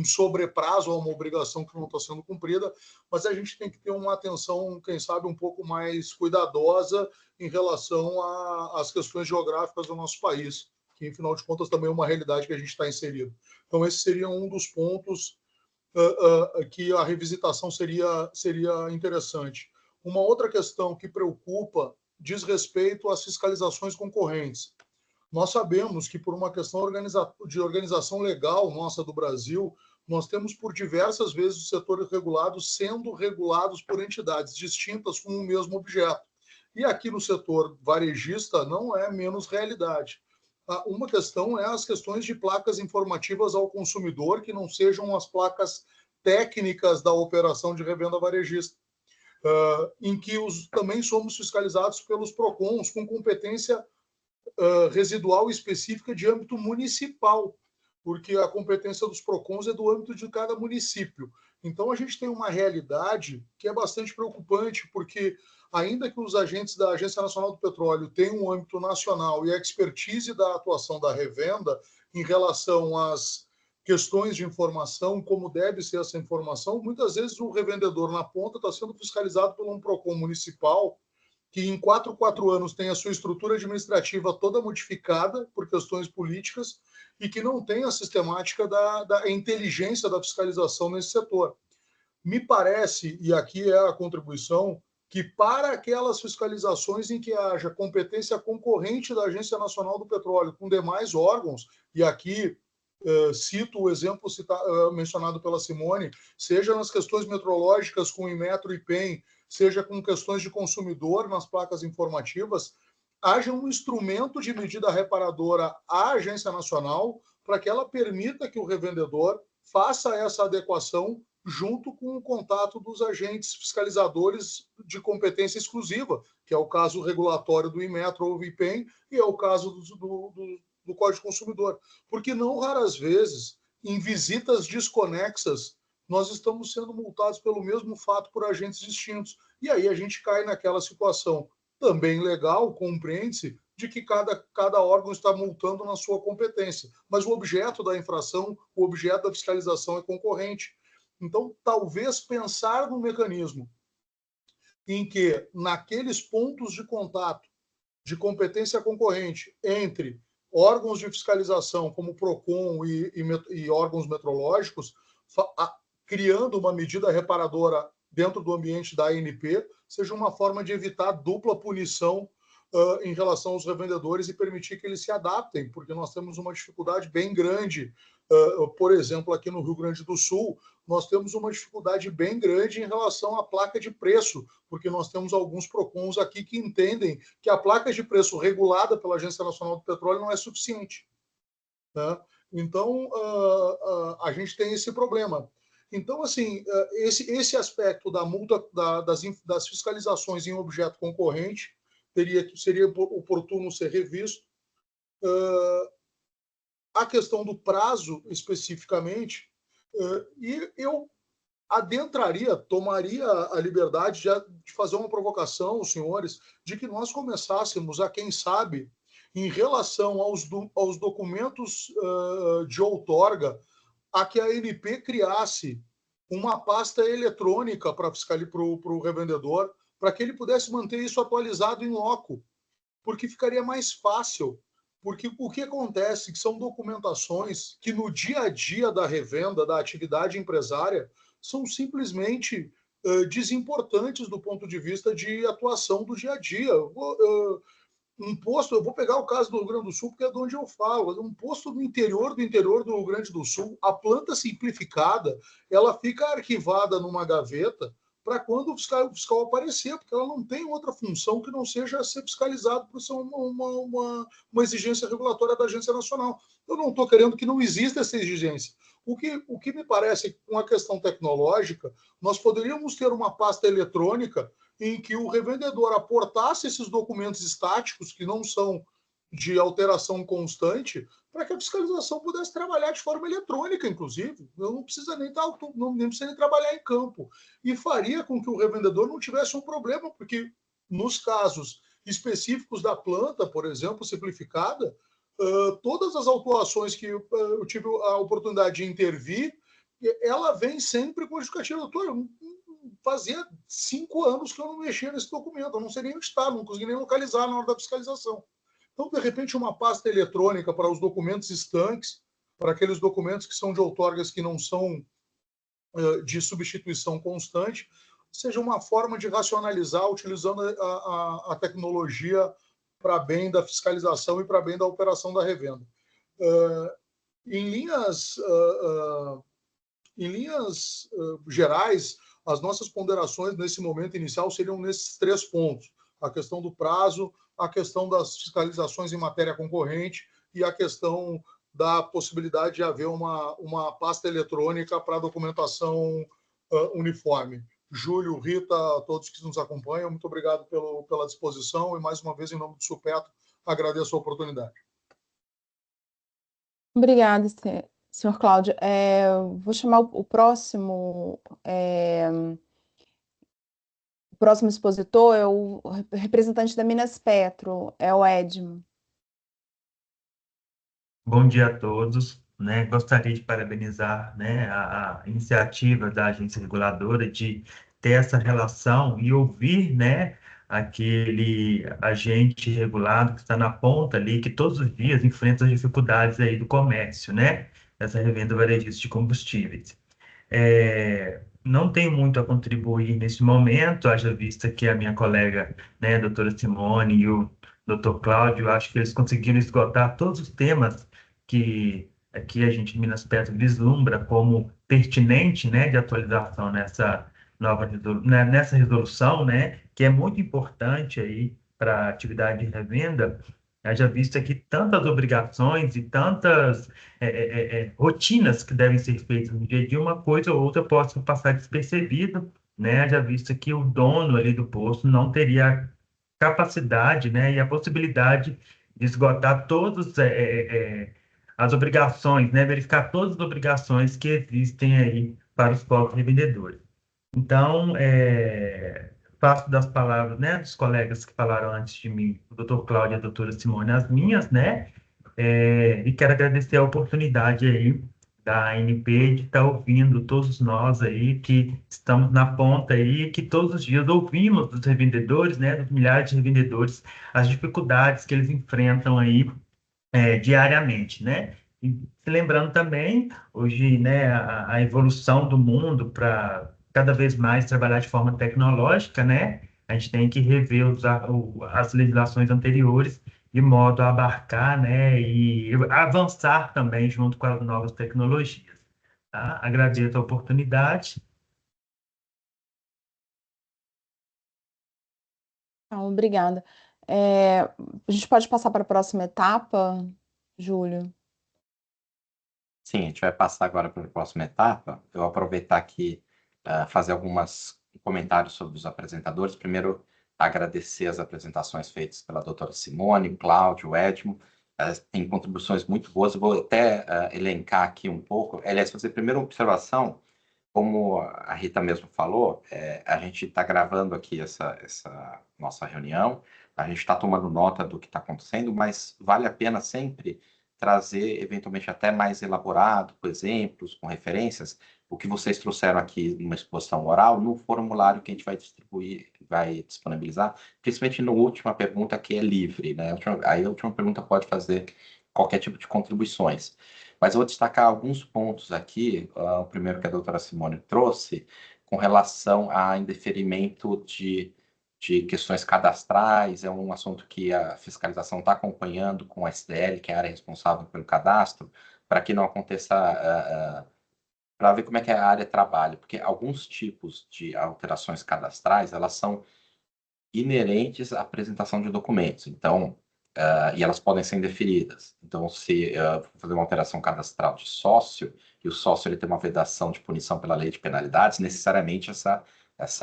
sobreprazo a uma obrigação que não está sendo cumprida, mas a gente tem que ter uma atenção, quem sabe, um pouco mais cuidadosa em relação às questões geográficas do nosso país, que, afinal de contas, também é uma realidade que a gente está inserido. Então, esse seria um dos pontos que a revisitação seria interessante. Uma outra questão que preocupa diz respeito às fiscalizações concorrentes. Nós sabemos que, por uma questão de organização legal nossa do Brasil, nós temos por diversas vezes os setores regulados sendo regulados por entidades distintas com o mesmo objeto. E aqui no setor varejista não é menos realidade. Uma questão é as questões de placas informativas ao consumidor, que não sejam as placas técnicas da operação de revenda varejista, em que também somos fiscalizados pelos PROCONs, com competência residual específica de âmbito municipal, porque a competência dos PROCONs é do âmbito de cada município. Então, a gente tem uma realidade que é bastante preocupante, porque ainda que os agentes da Agência Nacional do Petróleo tenham um âmbito nacional e a expertise da atuação da revenda em relação às questões de informação, como deve ser essa informação, muitas vezes o revendedor na ponta está sendo fiscalizado por um PROCON municipal que em 4 anos tem a sua estrutura administrativa toda modificada por questões políticas e que não tem a sistemática da inteligência da fiscalização nesse setor. Me parece, e aqui é a contribuição, que para aquelas fiscalizações em que haja competência concorrente da Agência Nacional do Petróleo com demais órgãos, e aqui cito o exemplo mencionado pela Simone, seja nas questões metrológicas com o Inmetro e IPEM, seja com questões de consumidor nas placas informativas, haja um instrumento de medida reparadora à Agência Nacional para que ela permita que o revendedor faça essa adequação junto com o contato dos agentes fiscalizadores de competência exclusiva, que é o caso regulatório do Inmetro ou do IPEM e é o caso do Código de Consumidor. Porque não raras vezes, em visitas desconexas, nós estamos sendo multados pelo mesmo fato por agentes distintos. E aí a gente cai naquela situação também legal, compreende-se, de que cada órgão está multando na sua competência. Mas o objeto da infração, o objeto da fiscalização é concorrente. Então, talvez pensar no mecanismo em que, naqueles pontos de contato de competência concorrente entre órgãos de fiscalização, como o PROCON e órgãos metrológicos, criando uma medida reparadora dentro do ambiente da ANP, seja uma forma de evitar dupla punição em relação aos revendedores e permitir que eles se adaptem, porque nós temos uma dificuldade bem grande. Por exemplo, aqui no Rio Grande do Sul, nós temos uma dificuldade bem grande em relação à placa de preço, porque nós temos alguns PROCONs aqui que entendem que a placa de preço regulada pela Agência Nacional do Petróleo não é suficiente. Né? Então, a gente tem esse problema. Então, assim, esse aspecto da multa, das fiscalizações em objeto concorrente, seria oportuno ser revisto. A questão do prazo, especificamente, e eu tomaria a liberdade de fazer uma provocação aos senhores, de que nós começássemos a, quem sabe, em relação aos documentos de outorga, a que a ANP criasse uma pasta eletrônica para o revendedor, para que ele pudesse manter isso atualizado em loco, porque ficaria mais fácil. Porque o que acontece que são documentações que no dia a dia da revenda, da atividade empresária, são simplesmente desimportantes do ponto de vista de atuação do dia a dia. Um posto, eu vou pegar o caso do Rio Grande do Sul, porque é de onde eu falo, um posto do interior do Rio Grande do Sul, a planta simplificada, ela fica arquivada numa gaveta para quando o fiscal aparecer, porque ela não tem outra função que não seja ser fiscalizado por ser uma exigência regulatória da Agência Nacional. Eu não estou querendo que não exista essa exigência. O que me parece, com a questão tecnológica, nós poderíamos ter uma pasta eletrônica em que o revendedor aportasse esses documentos estáticos, que não são de alteração constante, para que a fiscalização pudesse trabalhar de forma eletrônica, inclusive. Eu não precisa nem trabalhar em campo. E faria com que o revendedor não tivesse um problema, porque nos casos específicos da planta, por exemplo, simplificada, todas as autuações que eu tive a oportunidade de intervir, ela vem sempre com justificativa. Doutor, fazia 5 anos que eu não mexia nesse documento, eu não sei nem onde está, não consegui nem localizar na hora da fiscalização. Então, de repente, uma pasta eletrônica para os documentos estanques, para aqueles documentos que são de outorgas que não são de substituição constante, seja uma forma de racionalizar utilizando a tecnologia para bem da fiscalização e para bem da operação da revenda. Em linhas gerais, as nossas ponderações nesse momento inicial seriam nesses 3 pontos: a questão do prazo, a questão das fiscalizações em matéria concorrente e a questão da possibilidade de haver uma pasta eletrônica para documentação uniforme. Júlio, Rita, todos que nos acompanham, muito obrigado pela disposição e, mais uma vez, em nome do Supetro, agradeço a oportunidade. Obrigada, senhor Cláudio. Vou chamar o próximo expositor, é o representante da Minas Petro, é o Edmo. Bom dia a todos, né? Gostaria de parabenizar, né, a iniciativa da agência reguladora de ter essa relação e ouvir, né, aquele agente regulado que está na ponta ali, que todos os dias enfrenta as dificuldades aí do comércio, né, dessa revenda varejista de combustíveis. Não tenho muito a contribuir nesse momento, haja vista que a minha colega, né, a doutora Simone e o doutor Cláudio, acho que eles conseguiram esgotar todos os temas que aqui a gente, Minas Petro, vislumbra como pertinente, né, de atualização nessa nessa resolução, né, que é muito importante aí para a atividade de revenda, haja vista que tantas obrigações e tantas rotinas que devem ser feitas no dia a dia, uma coisa ou outra possa passar despercebida, né, haja vista que o dono ali do posto não teria a capacidade, né, e a possibilidade de esgotar todas as obrigações, né, verificar todas as obrigações que existem aí para os próprios revendedores. Então, faço das palavras, né, dos colegas que falaram antes de mim, o doutor Cláudio e a doutora Simone, as minhas, né, e quero agradecer a oportunidade aí da ANP de estar ouvindo todos nós aí que estamos na ponta aí, que todos os dias ouvimos dos revendedores, né, dos milhares de revendedores, as dificuldades que eles enfrentam aí diariamente, né? E lembrando também, hoje, né, a evolução do mundo para cada vez mais trabalhar de forma tecnológica, né? A gente tem que rever as legislações anteriores de modo a abarcar, né, e avançar também junto com as novas tecnologias. Tá? Agradeço a oportunidade. Obrigada. A gente pode passar para a próxima etapa, Júlio? Sim, a gente vai passar agora para a próxima etapa. Eu vou aproveitar aqui fazer alguns comentários sobre os apresentadores. Primeiro, agradecer as apresentações feitas pela doutora Simone, Cláudio, Edmo. Tem contribuições muito boas. Eu vou até elencar aqui um pouco. Aliás, fazer primeiro uma observação. como a Rita mesmo falou, a gente está gravando aqui essa nossa reunião, a gente está tomando nota do que está acontecendo, mas vale a pena sempre trazer, eventualmente, até mais elaborado, com exemplos, com referências, o que vocês trouxeram aqui numa exposição oral, no formulário que a gente vai distribuir, vai disponibilizar, principalmente na última pergunta, que é livre, né? Aí a última pergunta pode fazer qualquer tipo de contribuições. Mas eu vou destacar alguns pontos aqui. O primeiro que a doutora Simone trouxe, com relação a indeferimento de questões cadastrais, é um assunto que a fiscalização está acompanhando com a SDL, que é a área responsável pelo cadastro, para que não aconteça, para ver como é que a área trabalha, porque alguns tipos de alterações cadastrais, elas são inerentes à apresentação de documentos. Então, e elas podem ser indeferidas. Então, se fazer uma alteração cadastral de sócio, e o sócio ele tem uma vedação de punição pela lei de penalidades, necessariamente essa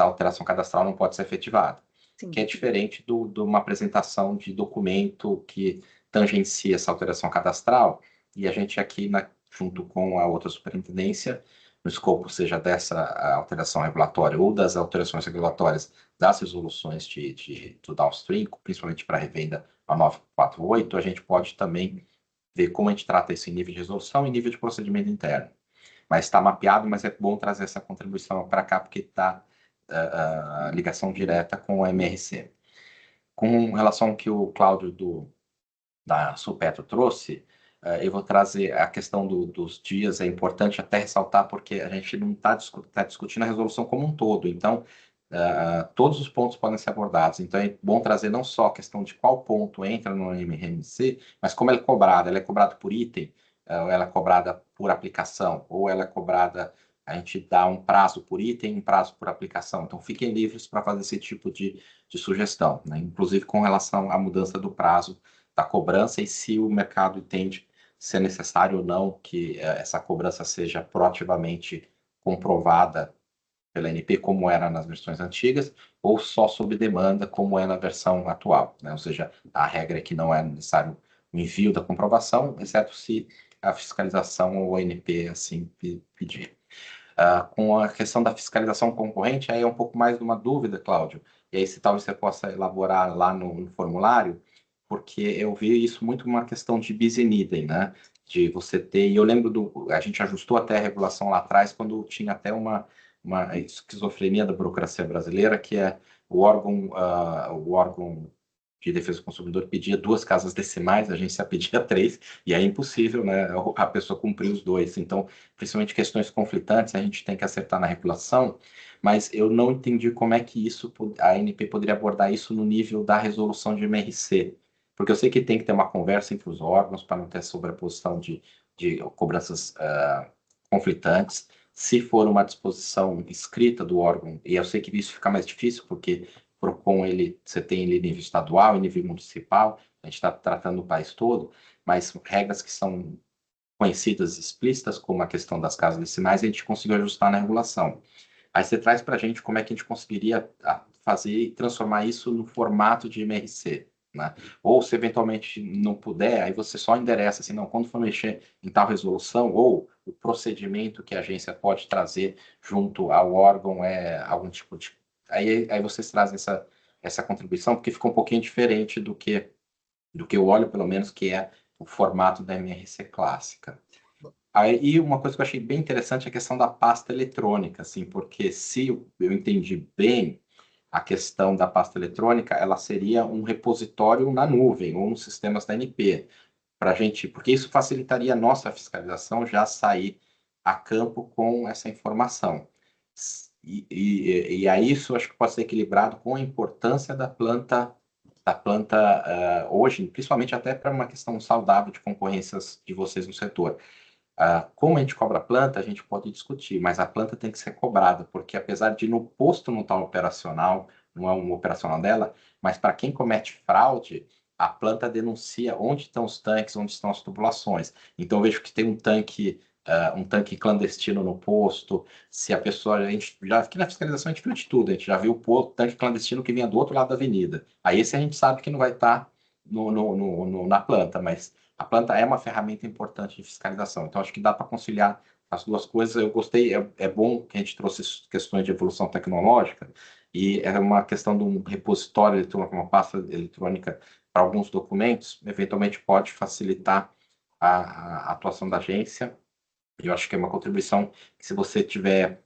alteração cadastral não pode ser efetivada. Sim. Que é diferente de uma apresentação de documento que tangencia essa alteração cadastral, e a gente aqui, junto com a outra superintendência, no escopo seja dessa alteração regulatória ou das alterações regulatórias das resoluções do downstream, principalmente para a revenda a 948, a gente pode também ver como a gente trata isso em nível de resolução e nível de procedimento interno. Mas está mapeado, mas é bom trazer essa contribuição para cá, porque está ligação direta com a MRC. Com relação ao que o Cláudio da Supetro trouxe, eu vou trazer a questão dos dias, é importante até ressaltar, porque a gente não está discutindo a resolução como um todo, então todos os pontos podem ser abordados. Então é bom trazer não só a questão de qual ponto entra no MRMC, mas como ela é cobrada. Ela é cobrada por item, ou ela é cobrada por aplicação, ou ela é cobrada, a gente dá um prazo por item, um prazo por aplicação. Então fiquem livres para fazer esse tipo de sugestão, né? Inclusive com relação à mudança do prazo da cobrança e se o mercado entende se é necessário ou não que essa cobrança seja proativamente comprovada pela ANP, como era nas versões antigas, ou só sob demanda, como é na versão atual, né? Ou seja, a regra é que não é necessário o envio da comprovação, exceto se a fiscalização ou a ANP assim pedir. Com a questão da fiscalização concorrente, aí é um pouco mais de uma dúvida, Cláudio, e aí se talvez você possa elaborar lá no formulário, porque eu vi isso muito uma questão de bis in idem, né? De você ter, e eu lembro a gente ajustou até a regulação lá atrás, quando tinha até uma esquizofrenia da burocracia brasileira, que é o órgão de defesa do consumidor pedia 2 casas decimais, a agência pedia 3, e é impossível, né, a pessoa cumprir os 2. Então, principalmente questões conflitantes, a gente tem que acertar na regulação, mas eu não entendi como é que a ANP poderia abordar isso no nível da resolução de MRC, porque eu sei que tem que ter uma conversa entre os órgãos para não ter sobreposição de cobranças conflitantes. Se for uma disposição escrita do órgão, e eu sei que isso fica mais difícil, porque PROCON, você tem ele nível estadual e nível municipal, a gente está tratando o país todo, mas regras que são conhecidas, explícitas, como a questão das casas decimais, a gente conseguiu ajustar na regulação. Aí você traz para a gente como é que a gente conseguiria fazer e transformar isso no formato de MRC, né? Ou se eventualmente não puder, aí você só endereça assim, não, quando for mexer em tal resolução, ou o procedimento que a agência pode trazer junto ao órgão é algum tipo de... Aí vocês trazem essa contribuição, porque fica um pouquinho diferente do que eu olho, pelo menos, que é o formato da MRC clássica. E uma coisa que eu achei bem interessante é a questão da pasta eletrônica, assim, porque se eu entendi bem, a questão da pasta eletrônica, ela seria um repositório na nuvem ou nos sistemas da ANP, para a gente, porque isso facilitaria a nossa fiscalização já sair a campo com essa informação. E aí isso acho que pode ser equilibrado com a importância da planta hoje, principalmente até para uma questão saudável de concorrências de vocês no setor. Como a gente cobra a planta, a gente pode discutir, mas a planta tem que ser cobrada, porque apesar de no posto não estar operacional, não é um operacional dela, mas para quem comete fraude, a planta denuncia onde estão os tanques, onde estão as tubulações. Então, eu vejo que tem um tanque clandestino no posto, se a pessoa, aqui na fiscalização a gente viu de tudo, a gente já viu o tanque clandestino que vinha do outro lado da avenida. Aí esse a gente sabe que não vai estar na planta, mas a planta é uma ferramenta importante de fiscalização. Então, acho que dá para conciliar as duas coisas. Eu gostei, é bom que a gente trouxe questões de evolução tecnológica, e é uma questão de um repositório eletrônico, uma pasta eletrônica para alguns documentos, eventualmente pode facilitar a atuação da agência. Eu acho que é uma contribuição que, se você tiver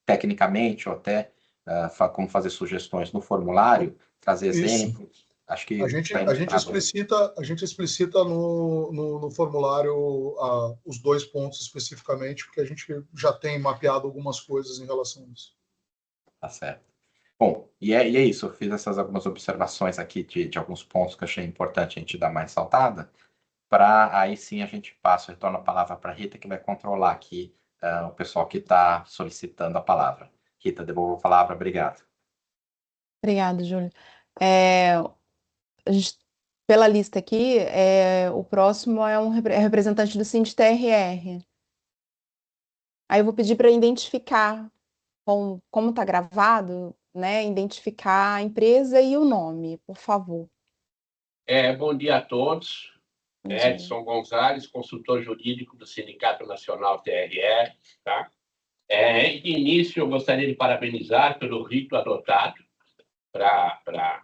tecnicamente, ou até como fazer sugestões no formulário, trazer exemplos, acho que A gente explicita no formulário os 2 pontos especificamente, porque a gente já tem mapeado algumas coisas em relação a isso. Tá certo. Bom, e é isso. Eu fiz essas algumas observações aqui de alguns pontos que eu achei importante a gente dar mais saltada, para aí sim a gente retorna a palavra para a Rita, que vai controlar aqui o pessoal que está solicitando a palavra. Rita, devolvo a palavra. Obrigado. Obrigada, Júlio. Pela lista aqui, o próximo é um representante do SINDI-TRR. Aí eu vou pedir para identificar, como está gravado, né, identificar a empresa e o nome, por favor. Bom dia a todos. Edson Gonzalez, consultor jurídico do Sindicato Nacional TRR. Tá? De início, eu gostaria de parabenizar pelo rito adotado para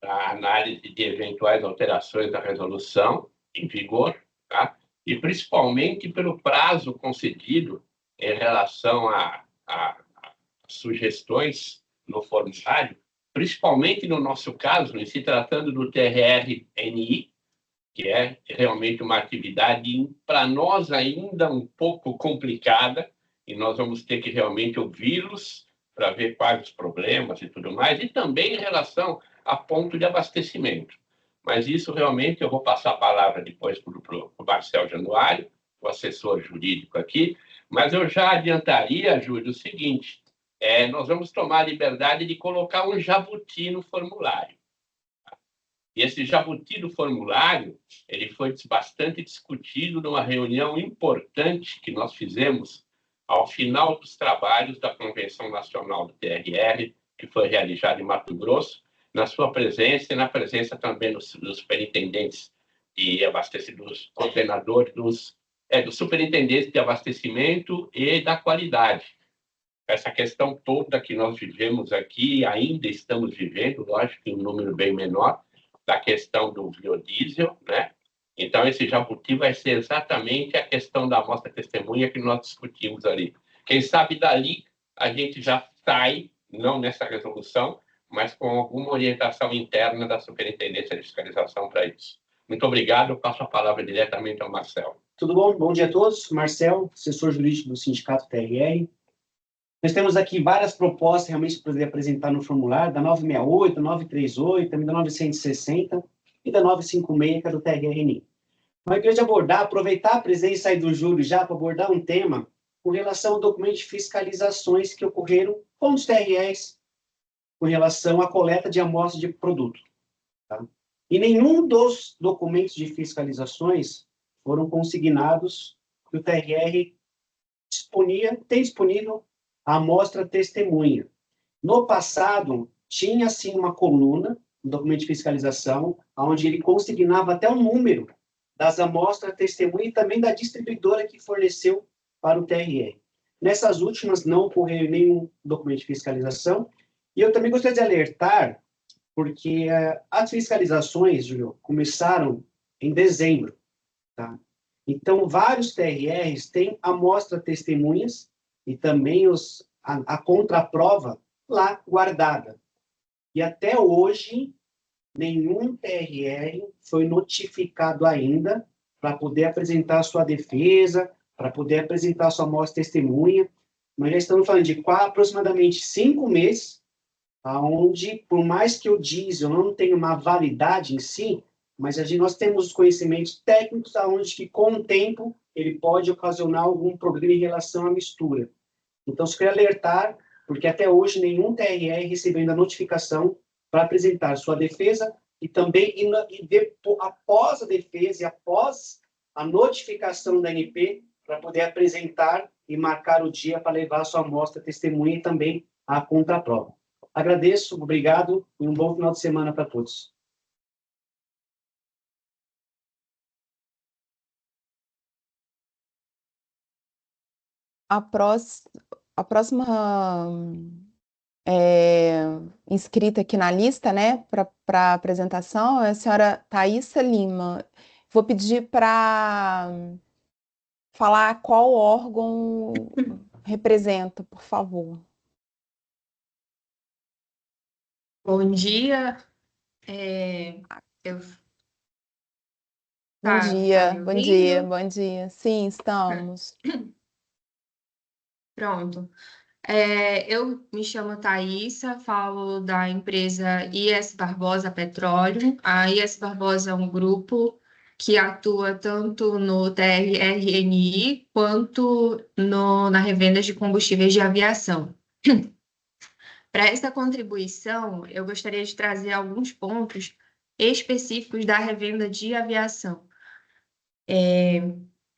a análise de eventuais alterações da resolução em vigor, tá? E principalmente pelo prazo concedido em relação a sugestões no formulário, principalmente no nosso caso, em se tratando do TRR-NI, que é realmente uma atividade, para nós, ainda um pouco complicada, e nós vamos ter que realmente ouvi-los para ver quais os problemas e tudo mais, e também em relação a ponto de abastecimento. Mas isso realmente eu vou passar a palavra depois para o Marcel Januário, o assessor jurídico aqui, mas eu já adiantaria, Júlio, o seguinte: nós vamos tomar a liberdade de colocar um jabuti no formulário. E esse jabuti do formulário, ele foi bastante discutido numa reunião importante que nós fizemos ao final dos trabalhos da Convenção Nacional do TRR, que foi realizada em Mato Grosso, na sua presença e na presença também dos superintendentes e abastecedores, coordenadores dos superintendentes de abastecimento e da qualidade. Essa questão toda que nós vivemos aqui, ainda estamos vivendo, lógico, em um número bem menor, da questão do biodiesel, né? Então, esse jabuti vai ser exatamente a questão da amostra testemunha que nós discutimos ali. Quem sabe dali a gente já sai, não nessa resolução, mas com alguma orientação interna da Superintendência de Fiscalização para isso. Muito obrigado, eu passo a palavra diretamente ao Marcel. Tudo bom? Bom dia a todos. Marcel, assessor jurídico do Sindicato TRR. Nós temos aqui várias propostas realmente para poder apresentar no formulário, da 968, 938, também da 960 e da 956, que é do TRR-NI. Mas eu queria abordar, aproveitar a presença aí do Júlio já para abordar um tema com relação ao documento de fiscalizações que ocorreram com os TRRs com relação à coleta de amostras de produto. Tá? E nenhum dos documentos de fiscalizações foram consignados que o TRR tem disponível a amostra testemunha. No passado, tinha, sim, uma coluna no documento de fiscalização, onde ele consignava até o número das amostras testemunha e também da distribuidora que forneceu para o TRR. Nessas últimas, não ocorreu nenhum documento de fiscalização. E eu também gostaria de alertar, porque as fiscalizações, Júlio, começaram em dezembro. Tá? Então, vários TRRs têm amostra testemunhas e também a contraprova lá guardada. E até hoje, nenhum TRR foi notificado ainda para poder apresentar a sua defesa, para poder apresentar a sua amostra testemunha. Nós já estamos falando de aproximadamente 5 meses, onde, por mais que o diesel não tenha uma validade em si, mas nós temos os conhecimentos técnicos aonde que, com o tempo, ele pode ocasionar algum problema em relação à mistura. Então, eu queria alertar, porque até hoje nenhum TRR recebeu ainda notificação para apresentar sua defesa e também, após a defesa e após a notificação da NP, para poder apresentar e marcar o dia para levar a sua amostra testemunha e também a contraprova. Agradeço, obrigado e um bom final de semana para todos. a próxima inscrita aqui na lista, né, para apresentação é a senhora Thaísa Lima. Vou pedir para falar qual órgão representa, por favor. Bom dia. Bom Tá dia, me bom dia, ouvindo? bom dia. Sim, estamos. Pronto. Eu me chamo Thaísa, falo da empresa IS Barbosa Petróleo. A IS Barbosa é um grupo que atua tanto no TRRNI quanto na revenda de combustíveis de aviação. Para essa contribuição, eu gostaria de trazer alguns pontos específicos da revenda de aviação.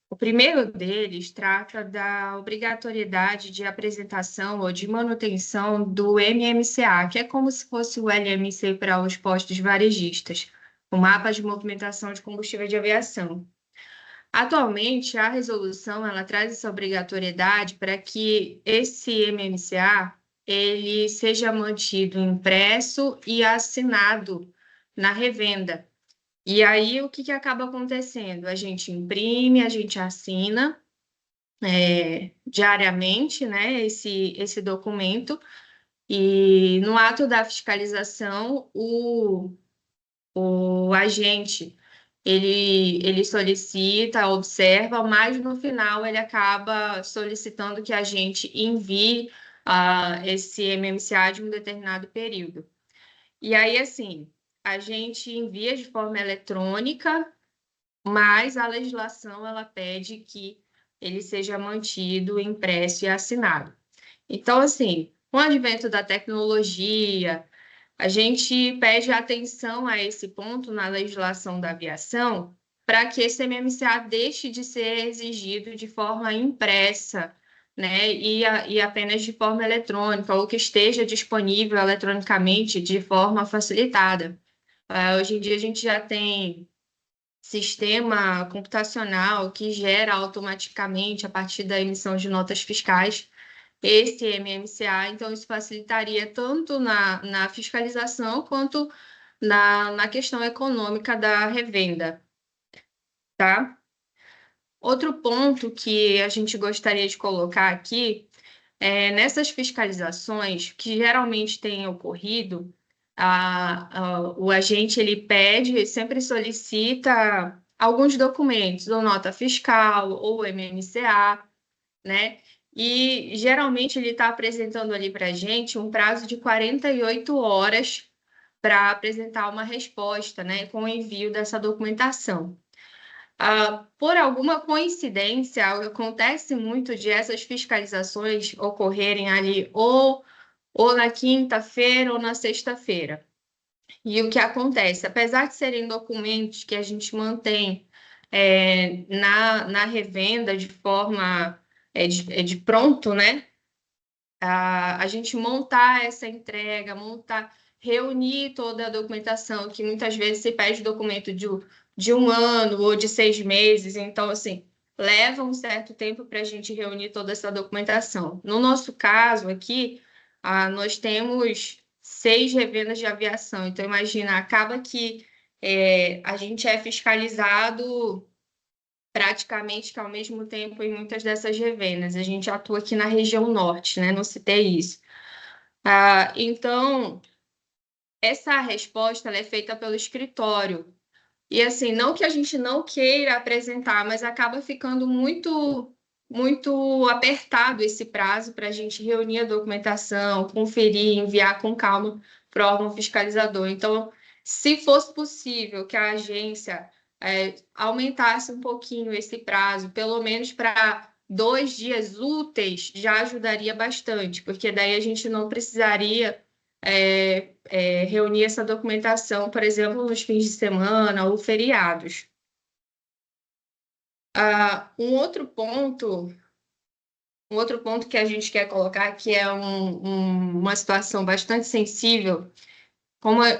O primeiro deles trata da obrigatoriedade de apresentação ou de manutenção do MMCA, que é como se fosse o LMC para os postos varejistas, o Mapa de Movimentação de Combustível de Aviação. Atualmente, a resolução ela traz essa obrigatoriedade para que esse MMCA ele seja mantido impresso e assinado na revenda. E aí, o que acaba acontecendo? A gente imprime, a gente assina diariamente, né, esse documento, e no ato da fiscalização, o agente, ele solicita, observa, mas no final ele acaba solicitando que a gente envie esse MMCA de um determinado período. E aí, assim, a gente envia de forma eletrônica, mas a legislação ela pede que ele seja mantido, impresso e assinado. Então, assim, com o advento da tecnologia, a gente pede atenção a esse ponto na legislação da aviação para que esse MMCA deixe de ser exigido de forma impressa, né, e apenas de forma eletrônica, ou que esteja disponível eletronicamente de forma facilitada. Hoje em dia a gente já tem sistema computacional que gera automaticamente, a partir da emissão de notas fiscais, esse MMCA, então isso facilitaria tanto na fiscalização quanto na questão econômica da revenda, tá? Outro ponto que a gente gostaria de colocar aqui nessas fiscalizações que geralmente têm ocorrido, o agente ele pede, sempre solicita alguns documentos, ou nota fiscal, ou MMCA, né? E geralmente ele está apresentando ali para a gente um prazo de 48 horas para apresentar uma resposta, né, com o envio dessa documentação. Por alguma coincidência, acontece muito de essas fiscalizações ocorrerem ali ou na quinta-feira ou na sexta-feira. E o que acontece? Apesar de serem documentos que a gente mantém na revenda de forma de pronto, né? A gente montar essa entrega, reunir toda a documentação, que muitas vezes se pede documento de um ano ou de 6 meses, então, assim, leva um certo tempo para a gente reunir toda essa documentação. No nosso caso aqui, nós temos 6 revendas de aviação, então, imagina, acaba que a gente é fiscalizado praticamente que ao mesmo tempo em muitas dessas revendas. A gente atua aqui na região norte, né? Não citei isso. Então, essa resposta ela é feita pelo escritório. E assim, não que a gente não queira apresentar, mas acaba ficando muito apertado esse prazo para a gente reunir a documentação, conferir, enviar com calma para o órgão fiscalizador. Então, se fosse possível que a agência aumentasse um pouquinho esse prazo, pelo menos para 2 dias úteis, já ajudaria bastante, porque daí a gente não precisaria reunir essa documentação, por exemplo, nos fins de semana ou feriados. Um outro ponto que a gente quer colocar, que é uma situação bastante sensível,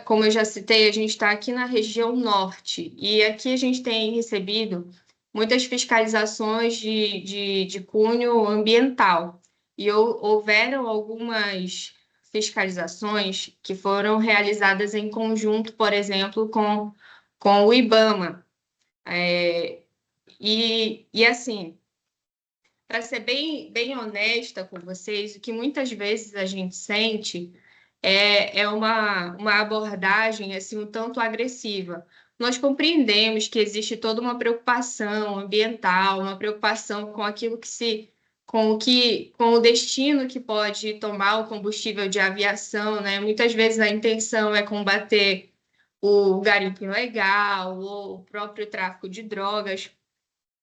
como eu já citei, a gente está aqui na região norte, e aqui a gente tem recebido muitas fiscalizações de cunho ambiental. E houveram algumas fiscalizações que foram realizadas em conjunto, por exemplo, com o IBAMA. Assim, para ser bem honesta com vocês, o que muitas vezes a gente sente é uma abordagem assim, um tanto agressiva. Nós compreendemos que existe toda uma preocupação ambiental, uma preocupação com aquilo com o destino que pode tomar o combustível de aviação, né? Muitas vezes a intenção é combater o garimpo ilegal ou o próprio tráfico de drogas.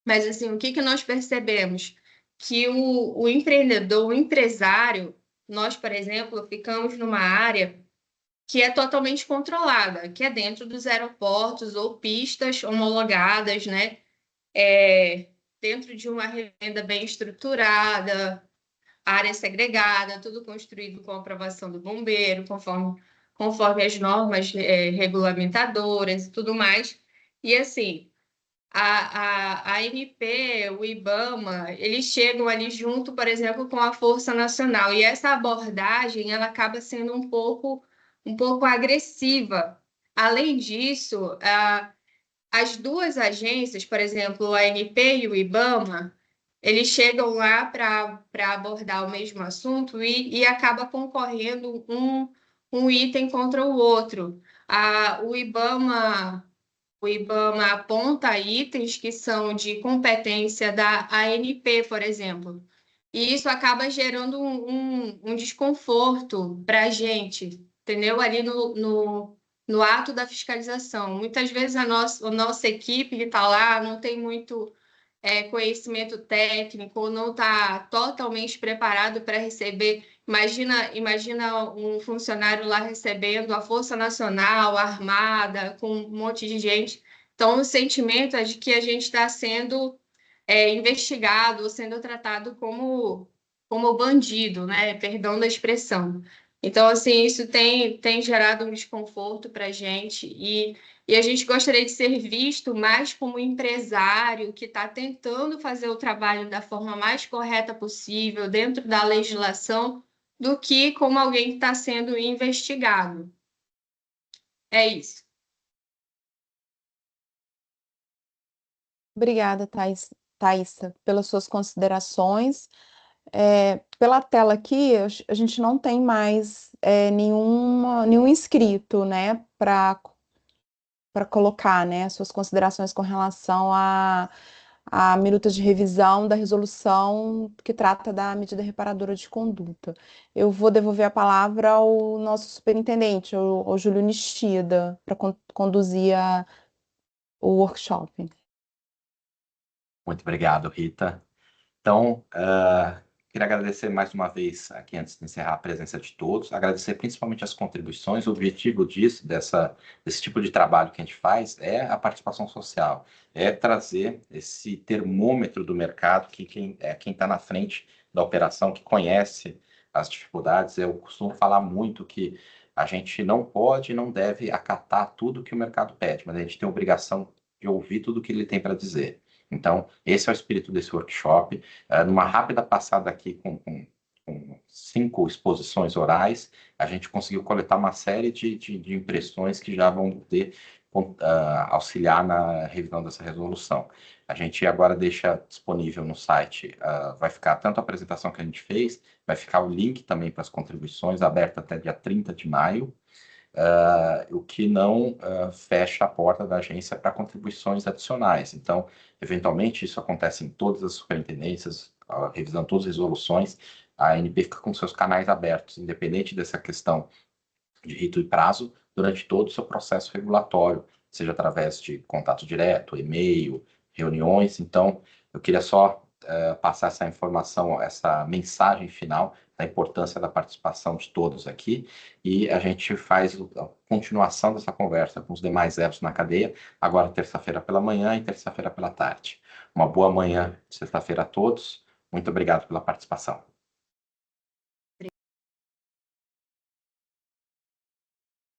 Mas assim, o que nós percebemos? Que o empreendedor, o empresário, nós, por exemplo, ficamos numa área que é totalmente controlada, que é dentro dos aeroportos ou pistas homologadas, né? Dentro de uma revenda bem estruturada, área segregada, tudo construído com aprovação do bombeiro, conforme as normas regulamentadoras e tudo mais. E assim, a ANP, o IBAMA, eles chegam ali junto, por exemplo, com a Força Nacional. E essa abordagem, ela acaba sendo um pouco agressiva. Além disso, as duas agências, por exemplo, a ANP e o IBAMA, eles chegam lá para abordar o mesmo assunto e acaba concorrendo um item contra o outro. O IBAMA aponta itens que são de competência da ANP, por exemplo. E isso acaba gerando um desconforto para a gente, entendeu? Ali no ato da fiscalização. Muitas vezes a nossa equipe que está lá não tem muito conhecimento técnico, ou não está totalmente preparado para receber. Imagina um funcionário lá recebendo a Força Nacional, a Armada, com um monte de gente. Então, o sentimento é de que a gente está sendo investigado, sendo tratado como bandido, né? Perdão da expressão. Então, assim, isso tem gerado um desconforto para a gente e a gente gostaria de ser visto mais como empresário que está tentando fazer o trabalho da forma mais correta possível, dentro da legislação, do que como alguém que está sendo investigado. É isso. Obrigada, Thaisa, pelas suas considerações. Pela tela aqui, a gente não tem mais nenhum inscrito, né, para colocar, né, suas considerações com relação à minuta de revisão da resolução que trata da medida reparadora de conduta. Eu vou devolver a palavra ao nosso superintendente, ao Júlio Nishida, para conduzir o workshop. Muito obrigado, Rita. Então, queria agradecer mais uma vez aqui, antes de encerrar, a presença de todos, agradecer principalmente as contribuições. O objetivo desse tipo de trabalho que a gente faz é a participação social, é trazer esse termômetro do mercado, que quem está na frente da operação, que conhece as dificuldades. Eu costumo falar muito que a gente não pode e não deve acatar tudo que o mercado pede, mas a gente tem a obrigação de ouvir tudo que ele tem para dizer. Então, esse é o espírito desse workshop. Numa rápida passada aqui com 5 exposições orais, a gente conseguiu coletar uma série de impressões que já vão poder auxiliar na revisão dessa resolução. A gente agora deixa disponível no site, vai ficar tanto a apresentação que a gente fez, vai ficar o link também para as contribuições, aberto até dia 30 de maio, o que não fecha a porta da agência para contribuições adicionais. Então, eventualmente, isso acontece em todas as superintendências, revisando todas as resoluções, a ANP fica com seus canais abertos, independente dessa questão de rito e prazo, durante todo o seu processo regulatório, seja através de contato direto, e-mail, reuniões. Então, eu queria só passar essa informação, essa mensagem final da importância da participação de todos aqui, e a gente faz a continuação dessa conversa com os demais elos na cadeia, agora terça-feira pela manhã e terça-feira pela tarde. Uma boa manhã de sexta-feira a todos. Muito obrigado pela participação.